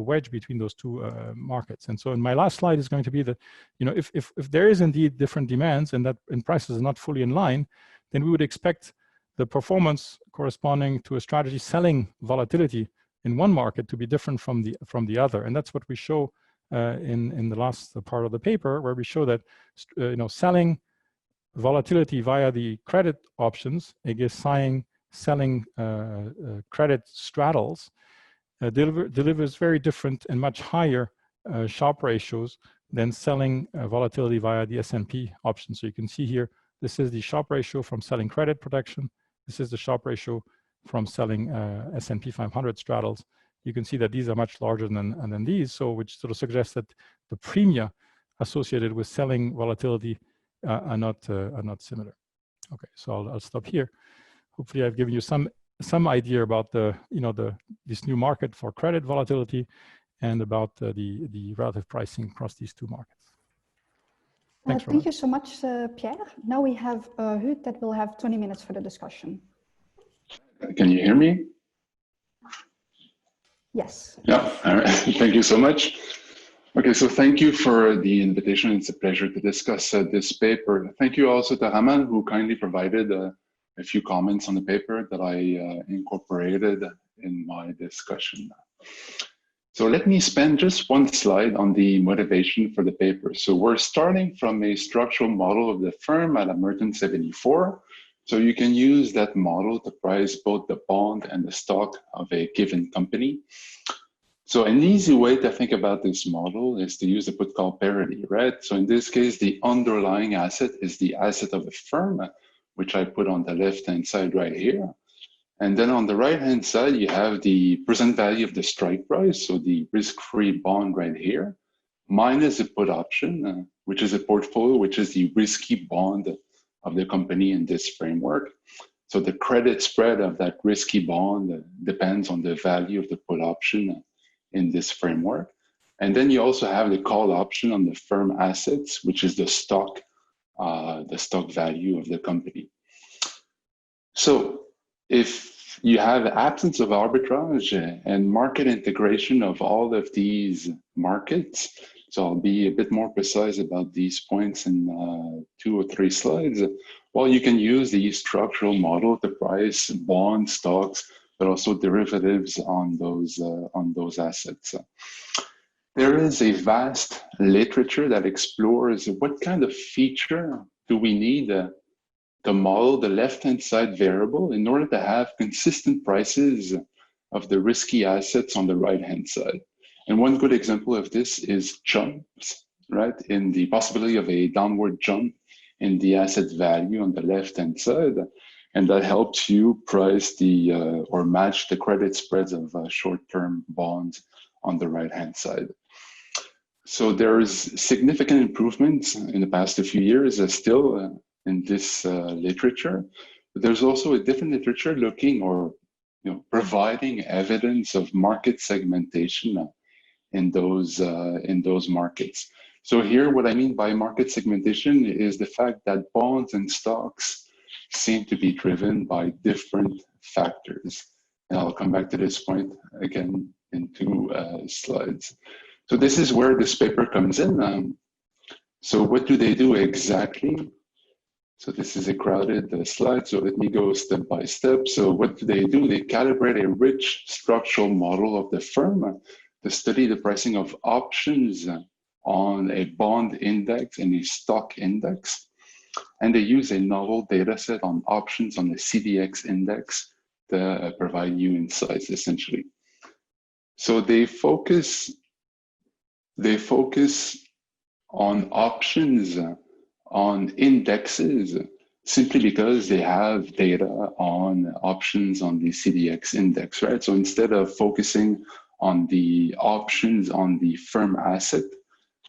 wedge between those two markets. And so in my last slide is going to be that, if there is indeed different demands and prices are not fully in line, then we would expect the performance corresponding to a strategy selling volatility in one market to be different from the other. And that's what we show in the last part of the paper, where we show that selling volatility via the credit options against selling credit straddles delivers very different and much higher Sharpe ratios than selling volatility via the S&P option. So you can see here, this is the Sharpe ratio from selling credit protection. This is the Sharpe ratio from selling S&P 500 straddles. You can see that these are much larger than these, so which sort of suggests that the premia associated with selling volatility are not similar. Okay, so I'll stop here. Hopefully, I've given you some idea about this new market for credit volatility and about the relative pricing across these two markets. Thanks, thank you so much, Pierre. Now we have Hugues that will have 20 minutes for the discussion. Can you hear me? Yes. Yeah, all right. Thank you so much. Okay, so thank you for the invitation. It's a pleasure to discuss this paper. Thank you also to Raman, who kindly provided a few comments on the paper that I incorporated in my discussion. So let me spend just one slide on the motivation for the paper. So we're starting from a structural model of the firm at Merton 74. So you can use that model to price both the bond and the stock of a given company. So an easy way to think about this model is to use the put-call parity, right? So in this case, the underlying asset is the asset of the firm, which I put on the left-hand side right here. And then on the right-hand side, you have the present value of the strike price, so the risk-free bond right here, minus the put option, which is a portfolio, which is the risky bond of the company in this framework. So the credit spread of that risky bond depends on the value of the put option in this framework. And then you also have the call option on the firm assets, which is the stock value of the company. So if you have absence of arbitrage and market integration of all of these markets, so I'll be a bit more precise about these points in 2 or 3 slides. Well, you can use the structural model to price bonds, stocks, but also derivatives on those assets. There is a vast literature that explores what kind of feature do we need to model the left-hand side variable in order to have consistent prices of the risky assets on the right-hand side. And one good example of this is jumps, right? In the possibility of a downward jump in the asset value on the left-hand side. And that helps you price or match the credit spreads of short-term bonds on the right-hand side. So there's significant improvements in the past few years still in this literature. But there's also a different literature looking or providing evidence of market segmentation in those markets. So here, what I mean by market segmentation is the fact that bonds and stocks seem to be driven by different factors. And I'll come back to this point again in 2 slides. So this is where this paper comes in. So what do they do exactly? So this is a crowded slide, so let me go step by step. So what do? They calibrate a rich structural model of the firm to study the pricing of options on a bond index and a stock index. And they use a novel data set on options on the CDX index to provide new insights, essentially. So they focus on options on indexes simply because they have data on options on the CDX index, right? So instead of focusing on the options on the firm asset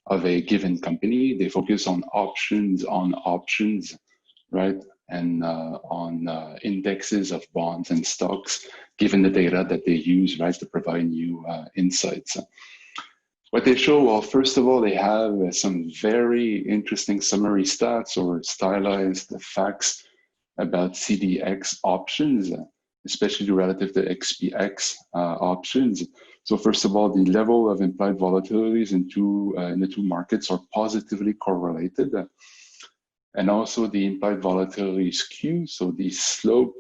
of a given company, they focus on options, right? And on indexes of bonds and stocks, given the data that they use, right, to provide new insights. What they show, well, first of all, they have some very interesting summary stats or stylized facts about CDX options, especially relative to XPX options. So first of all, the level of implied volatilities in the two markets are positively correlated. And also the implied volatility skew, so the slope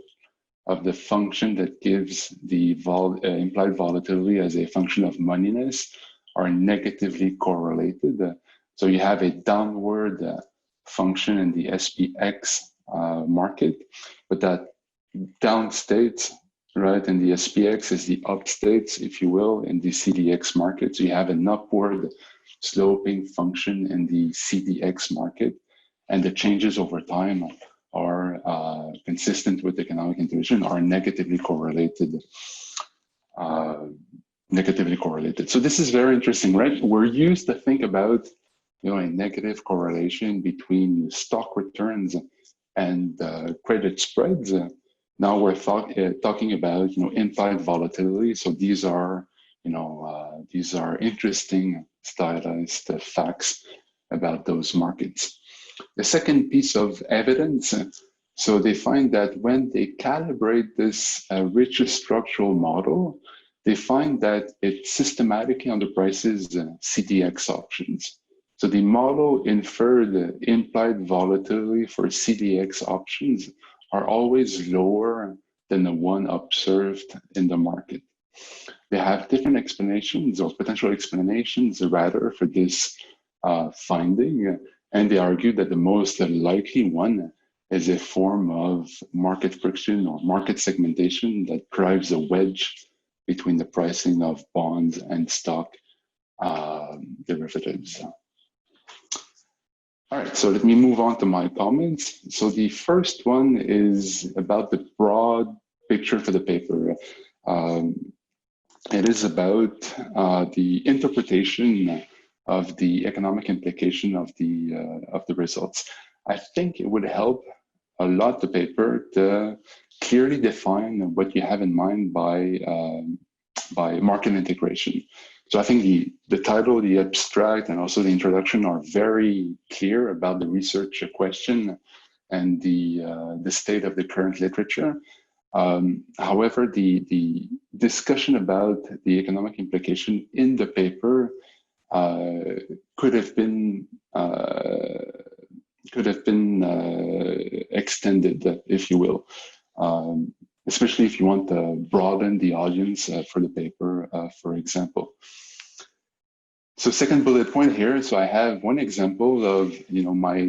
of the function that gives the implied volatility as a function of moneyness are negatively correlated. So you have a downward function in the SPX market, but that down state, right, in the SPX is the up states, if you will, in the CDX market. So you have an upward sloping function in the CDX market, and the changes over time are consistent with economic intuition, are negatively correlated. So this is very interesting, right? We're used to think about, a negative correlation between stock returns and credit spreads. Now we're talking about, implied volatility. So these are interesting stylized facts about those markets. The second piece of evidence, so they find that when they calibrate this richer structural model, they find that it systematically underprices CDX options. So the model inferred implied volatility for CDX options are always lower than the one observed in the market. They have different explanations or potential explanations rather for this finding, and they argue that the most likely one is a form of market friction or market segmentation that drives a wedge between the pricing of bonds and stock derivatives. All right, so let me move on to my comments. So the first one is about the broad picture for the paper. It is about the interpretation of the economic implication of the results. I think it would help a lot, the paper, to clearly define what you have in mind by market integration. So I think the title, the abstract, and also the introduction are very clear about the research question and the state of the current literature. However, the discussion about the economic implication in the paper could have been extended, if you will, especially if you want to broaden the audience for the paper, for example. So second bullet point here. So I have one example of my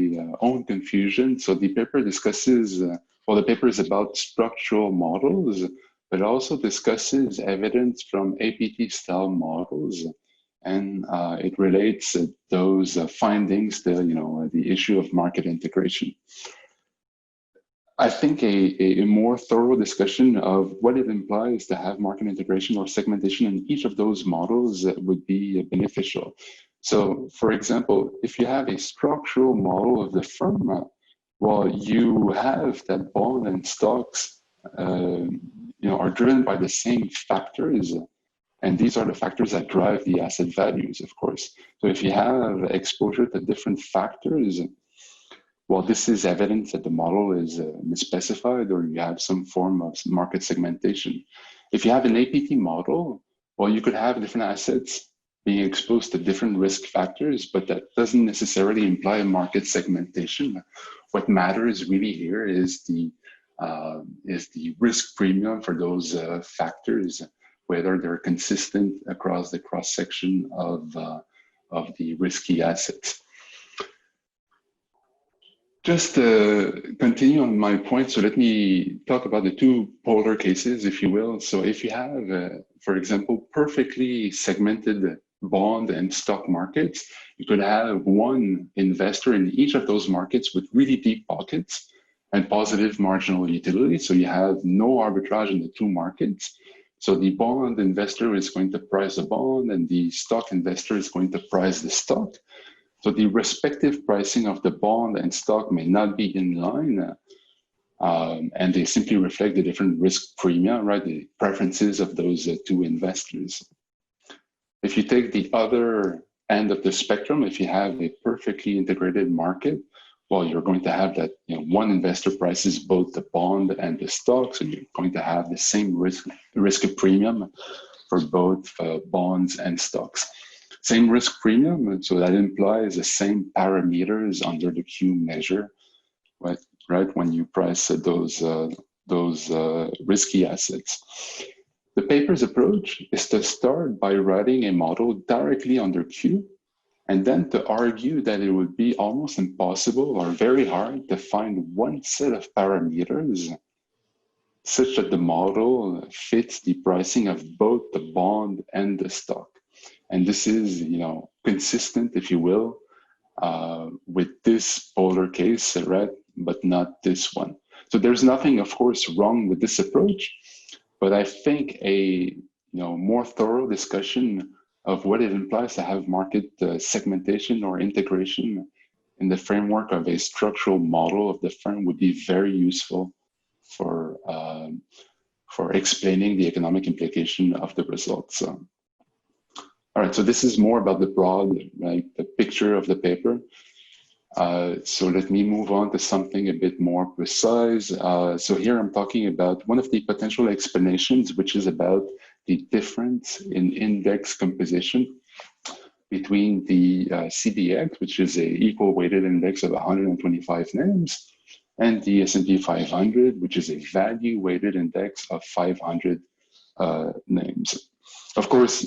own confusion. So the paper discusses, the paper is about structural models, but also discusses evidence from APT style models, and it relates those findings to the issue of market integration. I think a more thorough discussion of what it implies to have market integration or segmentation in each of those models would be beneficial. So, for example, if you have a structural model of the firm, well, you have that bond and stocks, are driven by the same factors, and these are the factors that drive the asset values, of course. So, if you have exposure to different factors, well, this is evidence that the model is misspecified, or you have some form of market segmentation. If you have an APT model, well, you could have different assets being exposed to different risk factors, but that doesn't necessarily imply market segmentation. What matters really here is the risk premium for those factors, whether they're consistent across the cross-section of the risky assets. Just to continue on my point, so let me talk about the two polar cases, if you will. So if you have, for example, perfectly segmented bond and stock markets, you could have one investor in each of those markets with really deep pockets and positive marginal utility. So you have no arbitrage in the two markets. So the bond investor is going to price the bond and the stock investor is going to price the stock. So the respective pricing of the bond and stock may not be in line, and they simply reflect the different risk premia, right? The preferences of those two investors. If you take the other end of the spectrum, if you have a perfectly integrated market, well, you're going to have that, one investor prices both the bond and the stock, so you're going to have the same risk premium for both bonds and stocks. Same risk premium, so that implies the same parameters under the Q measure, right? When you price those risky assets. The paper's approach is to start by writing a model directly under Q, and then to argue that it would be almost impossible or very hard to find one set of parameters such that the model fits the pricing of both the bond and the stock. And this is, consistent, if you will, with this polar case, right? But not this one. So there's nothing, of course, wrong with this approach, but I think a more thorough discussion of what it implies to have market segmentation or integration in the framework of a structural model of the firm would be very useful for explaining the economic implication of the results. All right, so this is more about the broad, the picture of the paper. So let me move on to something a bit more precise. So here I'm talking about one of the potential explanations, which is about the difference in index composition between the CDX, which is a equal weighted index of 125 names, and the S&P 500, which is a value weighted index of 500 names. Of course,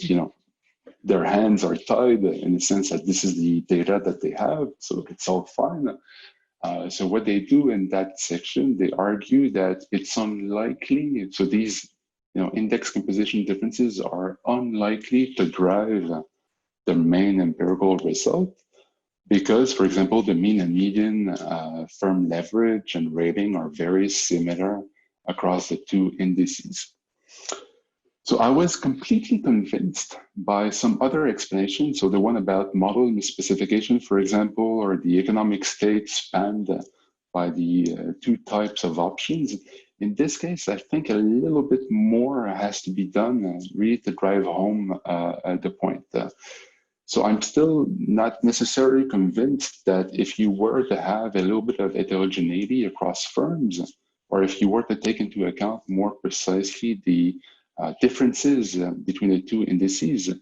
their hands are tied in the sense that this is the data that they have, so it's all fine. So what they do in that section, they argue that it's unlikely, so these index composition differences are unlikely to drive the main empirical result because, for example, the mean and median firm leverage and rating are very similar across the two indices. So I was completely convinced by some other explanations. So the one about model misspecification, for example, or the economic state spanned by the two types of options. In this case, I think a little bit more has to be done really to drive home the point. So I'm still not necessarily convinced that if you were to have a little bit of heterogeneity across firms, or if you were to take into account more precisely the differences between the two indices,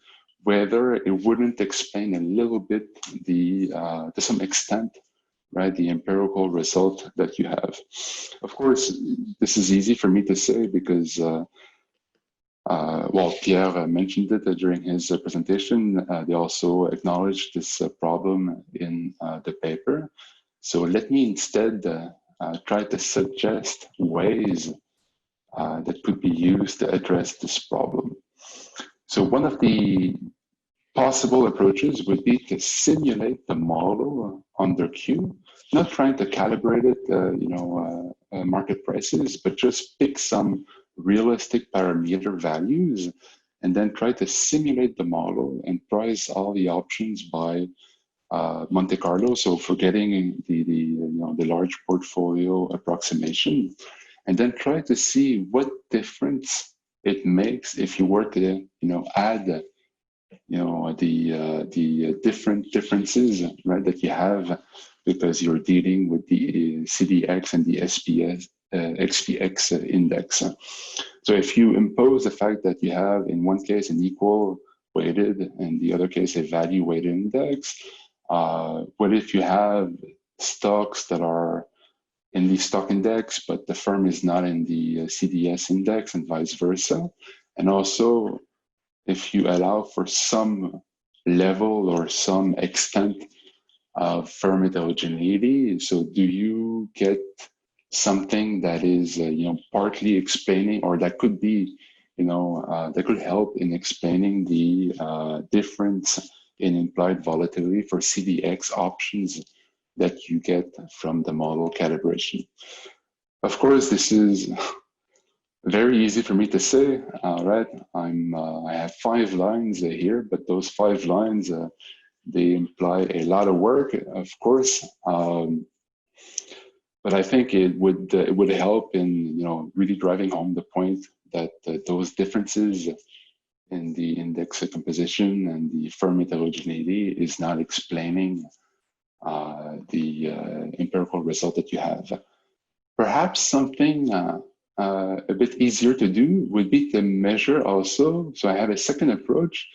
whether it wouldn't explain a little bit to some extent, right, the empirical result that you have. Of course, this is easy for me to say because, well, Pierre mentioned it during his presentation. They also acknowledged this problem in the paper. So let me instead try to suggest ways that could be used to address this problem. So one of the possible approaches would be to simulate the model under Q, not trying to calibrate it, market prices, but just pick some realistic parameter values and then try to simulate the model and price all the options by Monte Carlo. So forgetting the large portfolio approximation, and then try to see what difference it makes if you were to add the different differences, right, that you have because you're dealing with the CDX and the XPX index. So if you impose the fact that you have in one case an equal weighted, in the other case, a value weighted index. What if you have stocks that are in the stock index, but the firm is not in the CDS index, and vice versa? And also, if you allow for some level or some extent of firm heterogeneity, so do you get something that is, partly explaining, or that could be, that could help in explaining the difference in implied volatility for CDX options that you get from the model calibration? Of course, this is very easy for me to say, right? I have 5 lines here, but those 5 lines, they imply a lot of work, of course. But I think it would help in really driving home the point that those differences in the index composition and the firm heterogeneity is not explaining the empirical result that you have. Perhaps something a bit easier to do would be to measure also. So I have a second approach,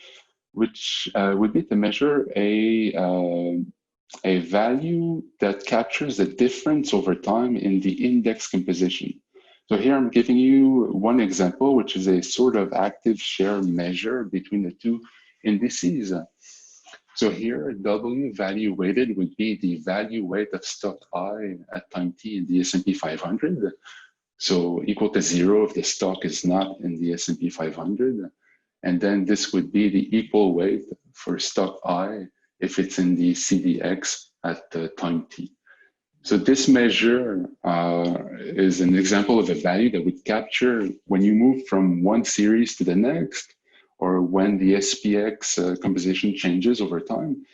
which would be to measure a value that captures the difference over time in the index composition. So here I'm giving you one example, which is a sort of active share measure between the two indices. So here, W value weighted would be the value weight of stock I at time t in the S&P 500. So equal to 0 if the stock is not in the S&P 500. And then this would be the equal weight for stock I if it's in the CDX at time t. So this measure is an example of a value that would capture when you move from one series to the next, or when the SPX composition changes over time.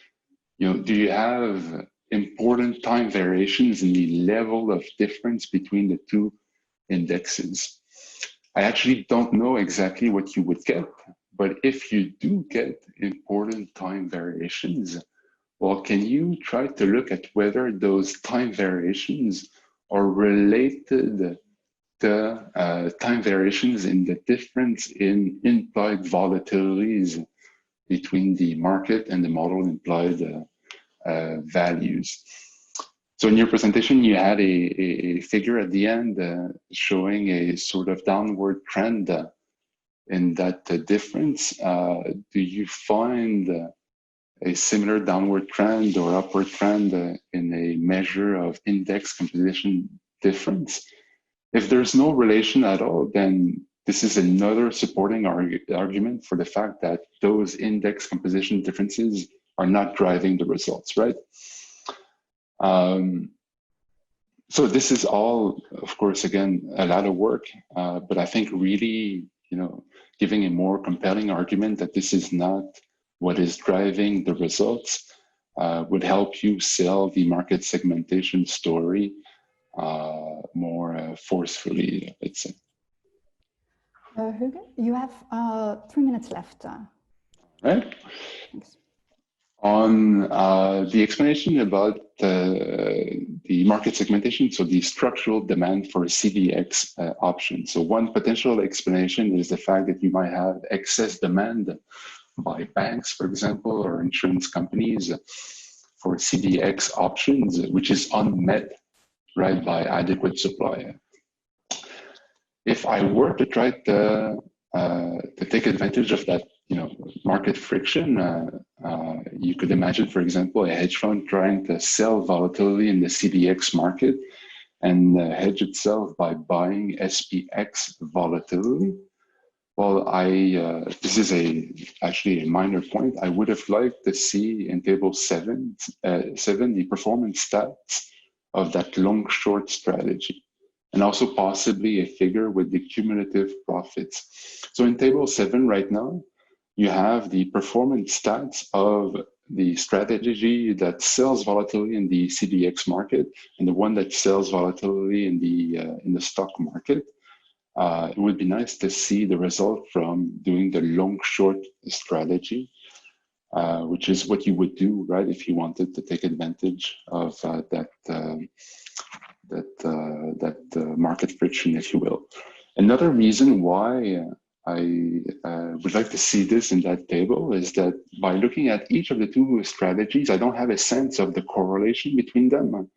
Do you have important time variations in the level of difference between the two indexes? I actually don't know exactly what you would get, but if you do get important time variations, well, can you try to look at whether those time variations are related to time variations in the difference in implied volatilities between the market and the model implied values? So in your presentation, you had a figure at the end showing a sort of downward trend in that difference. Do you find a similar downward trend or upward trend in a measure of index composition difference? If there's no relation at all, then this is another supporting argument for the fact that those index composition differences are not driving the results, right? So this is all, of course, again, a lot of work, but I think really, giving a more compelling argument that this is not what is driving the results would help you sell the market segmentation story more forcefully, let's say. Hugues, you have 3 minutes left. Right. Thanks. On the explanation about the market segmentation, so the structural demand for CDX options. So one potential explanation is the fact that you might have excess demand by banks, for example, or insurance companies for CDX options, which is unmet, right, by adequate supply. If I were to try to take advantage of that, market friction, you could imagine, for example, a hedge fund trying to sell volatility in the CDX market and hedge itself by buying SPX volatility. Well, this is actually a minor point. I would have liked to see in table 7 the performance stats of that long short strategy, and also possibly a figure with the cumulative profits. So in table 7 right now, you have the performance stats of the strategy that sells volatility in the CDX market and the one that sells volatility in the stock market. It would be nice to see the result from doing the long short strategy, which is what you would do, right, if you wanted to take advantage of that market friction, if you will. Another reason why I would like to see this in that table is that by looking at each of the two strategies, I don't have a sense of the correlation between them.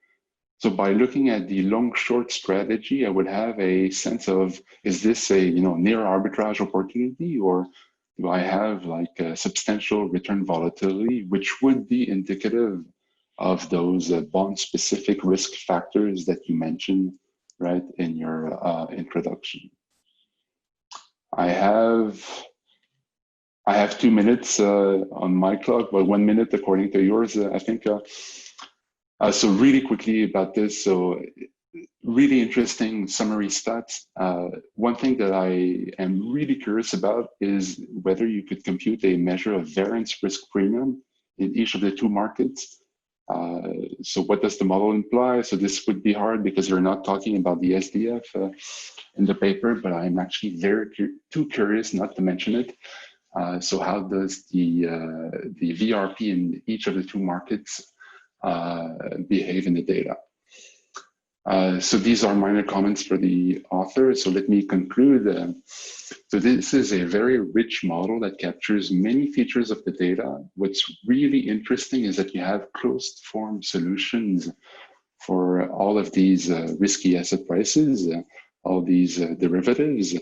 So by looking at the long-short strategy, I would have a sense of, is this a near arbitrage opportunity, or do I have like a substantial return volatility, which would be indicative of those bond-specific risk factors that you mentioned, right, in your introduction. I have 2 minutes on my clock, but 1 minute according to yours, I think. So really quickly about this. So really interesting summary stats. One thing that I am really curious about is whether you could compute a measure of variance risk premium in each of the two markets. So what does the model imply? So this would be hard because you're not talking about the SDF in the paper, but I'm actually too curious not to mention it. So how does the VRP in each of the two markets behave in the data? So these are minor comments for the author. So let me conclude. So this is a very rich model that captures many features of the data. What's really interesting is that you have closed form solutions for all of these risky asset prices, all these derivatives.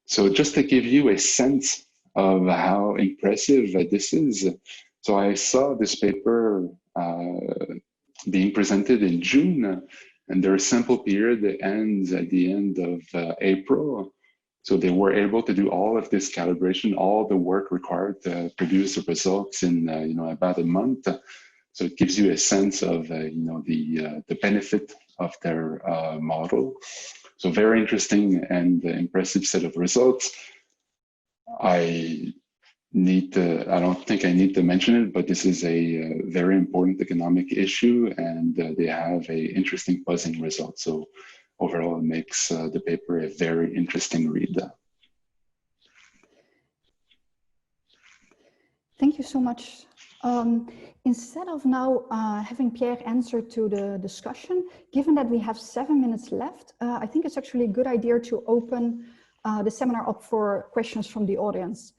So just to give you a sense of how impressive this is. So I saw this paper being presented in June, and their sample period ends at the end of April. So they were able to do all of this calibration, all the work required to produce the results in about a month. So it gives you a sense of the benefit of their model. So very interesting and impressive set of results. I don't think I need to mention it, but this is a very important economic issue, and they have a interesting buzzing result. So overall, it makes the paper a very interesting read. Thank you so much. Instead of now having Pierre answer to the discussion, given that we have 7 minutes left, I think it's actually a good idea to open the seminar up for questions from the audience.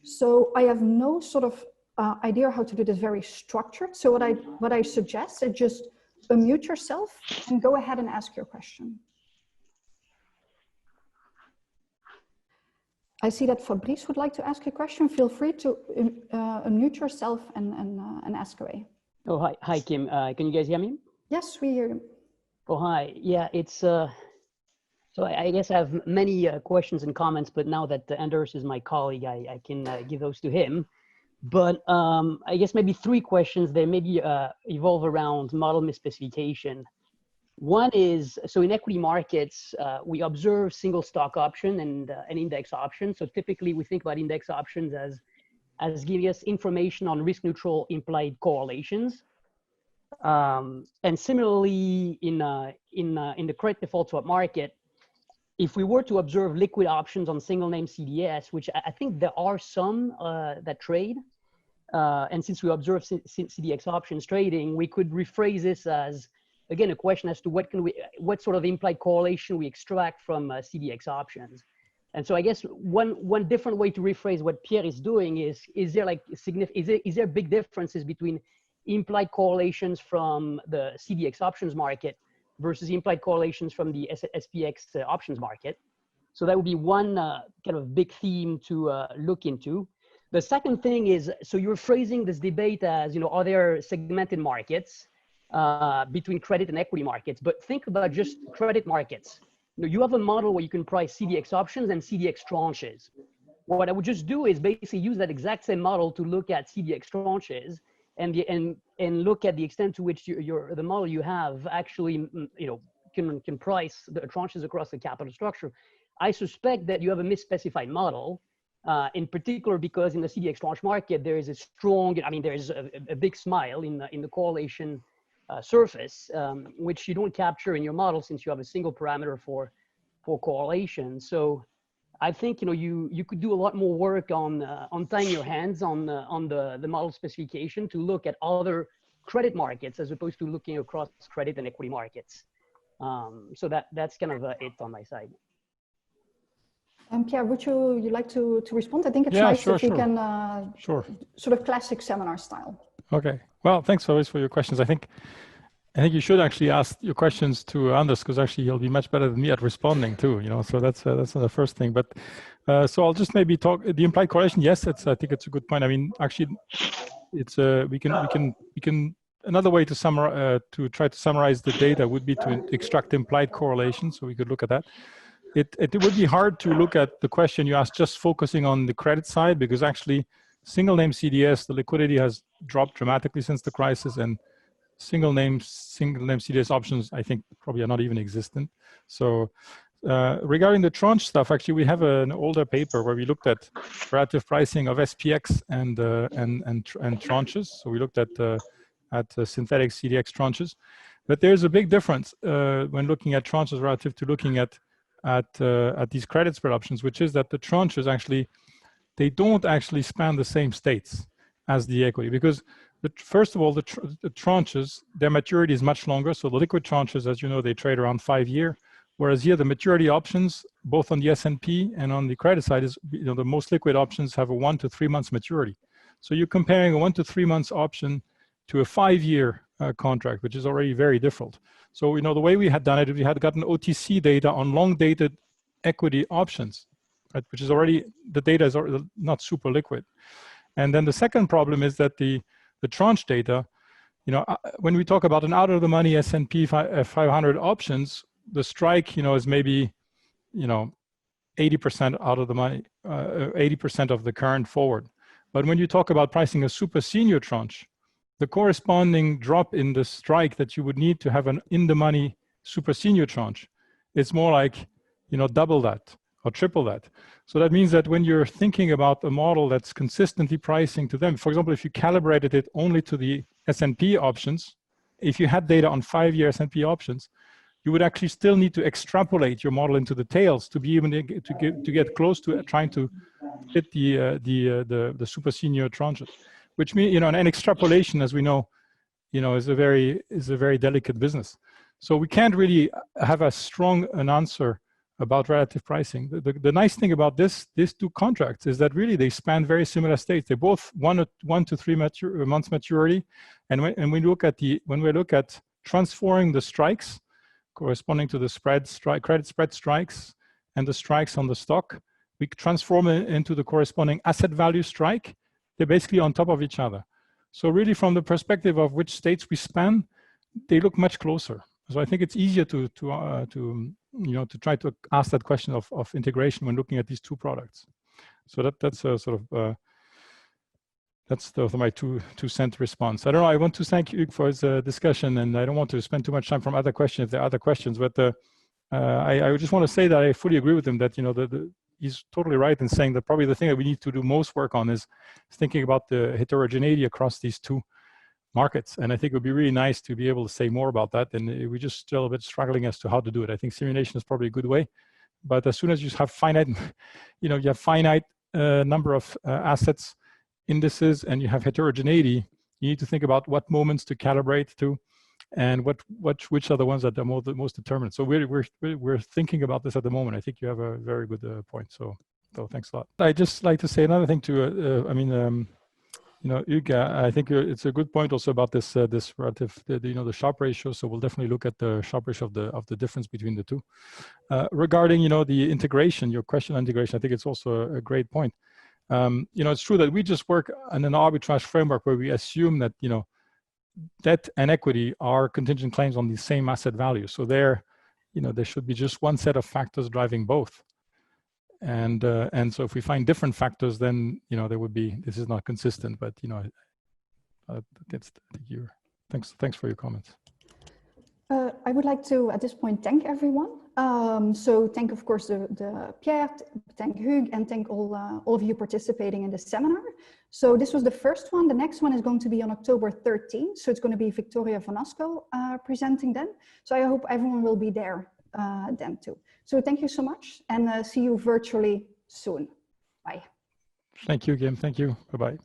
So I have no sort of idea how to do this very structured. So what I suggest is just unmute yourself and go ahead and ask your question. I see that Fabrice would like to ask a question. Feel free to unmute yourself and ask away. Oh, hi, Kim. Can you guys hear me? Yes, we hear you. Oh, hi. Yeah, it's so I guess I have many questions and comments, but now that Anders is my colleague, I can give those to him. But I guess maybe 3 questions. They maybe evolve around model misspecification. One is, so in equity markets, we observe single stock option and index options. So typically we think about index options as giving us information on risk neutral implied correlations. And similarly in the credit default swap market, if we were to observe liquid options on single name CDS, which I think there are some that trade, and since we observe CDX options trading, we could rephrase this as, again, a question as to what sort of implied correlation we extract from CDX options. And so I guess one different way to rephrase what Pierre is doing is there like is there big differences between implied correlations from the CDX options market versus implied correlations from the SPX options market? So that would be one kind of big theme to look into. The second thing is, so you're phrasing this debate as, are there segmented markets between credit and equity markets? But think about just credit markets. You have a model where you can price CDX options and CDX tranches. What I would just do is basically use that exact same model to look at CDX tranches and look at the extent to which the model you have actually can price the tranches across the capital structure. I suspect that you have a misspecified model, in particular because in the CDX tranche market there is a strong, there is a big smile in the correlation surface, which you don't capture in your model since you have a single parameter for correlation. So I think you could do a lot more work on tying your hands on the model specification to look at other credit markets as opposed to looking across credit and equity markets. So that's kind of it on my side. Pierre, would you like to respond? I think it's Yeah, nice sure, if we sure. can Sure. sort of classic seminar style. Okay. Well, thanks always for your questions. I think you should actually ask your questions to Anders, because actually he'll be much better than me at responding too. You know, so that's the first thing. But so I'll just maybe talk the implied correlation. Yes, I think it's a good point. I mean, actually, it's we can another way to try to summarize the data would be to extract implied correlation. So we could look at that. It would be hard to look at the question you asked just focusing on the credit side, because actually single name CDS, the liquidity has dropped dramatically since the crisis, and single name CDS options, I think, probably are not even existent. So regarding the tranche stuff, actually, we have an older paper where we looked at relative pricing of SPX and tranches. So we looked at synthetic CDX tranches, but there's a big difference when looking at tranches relative to looking at these credit spread options, which is that the tranches actually, they don't actually span the same states as the equity, because first of all, the tranches, their maturity is much longer. So the liquid tranches, as you know, they trade around 5 years, whereas here the maturity options, both on the S&P and on the credit side, is, you know, the most liquid options have a 1 to 3 months maturity. So you're comparing a 1 to 3 months option to a 5-year contract, which is already very different. So, you know, the way we had done it, we had gotten OTC data on long-dated equity options, right, which is already, the data is already not super liquid. And then the second problem is that the tranche data, you know, when we talk about an out-of-the-money S&P 500 options, the strike, you know, is maybe, you know, 80% out of the money, 80% of the current forward. But when you talk about pricing a super senior tranche, the corresponding drop in the strike that you would need to have an in-the-money super senior tranche, it's more like, you know, double that or triple that. So that means that when you're thinking about a model that's consistently pricing to them, for example, if you calibrated it only to the S&P options, if you had data on 5-year S&P options, you would actually still need to extrapolate your model into the tails to be even to get close to trying to fit the super senior tranches. Which means, you know, an extrapolation, as we know, you know, is a very delicate business. So we can't really have a strong answer about relative pricing. The nice thing about these two contracts is that really they span very similar states. They're both 1 to 3 months maturity, and when we look at transforming the strikes corresponding to the credit spread strikes and the strikes on the stock, we transform it into the corresponding asset value strike. They're basically on top of each other. So really from the perspective of which states we span, they look much closer. So I think it's easier to try to ask that question of integration when looking at these two products. So that's a sort of, that's my two-cent response. I don't know, I want to thank Hugues for his discussion, and I don't want to spend too much time from other questions if there are other questions, but I just want to say that I fully agree with him that, you know, he's totally right in saying that probably the thing that we need to do most work on is thinking about the heterogeneity across these two markets. And I think it would be really nice to be able to say more about that. And we're just still a bit struggling as to how to do it. I think simulation is probably a good way, but as soon as you have finite, you know, you have finite number of assets, indices, and you have heterogeneity, you need to think about what moments to calibrate to, and which are the ones that are most determined. So we're thinking about this at the moment. I think you have a very good point. So thanks a lot. I'd just like to say another thing too. I mean, you know, Hugues, I think it's a good point also about this relative, you know, the Sharpe ratio. So we'll definitely look at the Sharpe ratio of the difference between the two. Regarding, you know, the integration, your question on integration, I think it's also a great point. You know, it's true that we just work on an arbitrage framework where we assume that, you know, debt and equity are contingent claims on the same asset value. So there, you know, there should be just one set of factors driving both. And so if we find different factors, then, you know, there would be, this is not consistent, but, you know, thanks for your comments. I would like to, at this point, thank everyone. So thank, of course, the Pierre, thank Hugues, and thank all of you participating in this seminar. So this was the first one. The next one is going to be on October 13th. So it's going to be Victoria Van Asco presenting then. So I hope everyone will be there then too. So thank you so much, and see you virtually soon. Bye. Thank you again. Thank you. Bye-bye.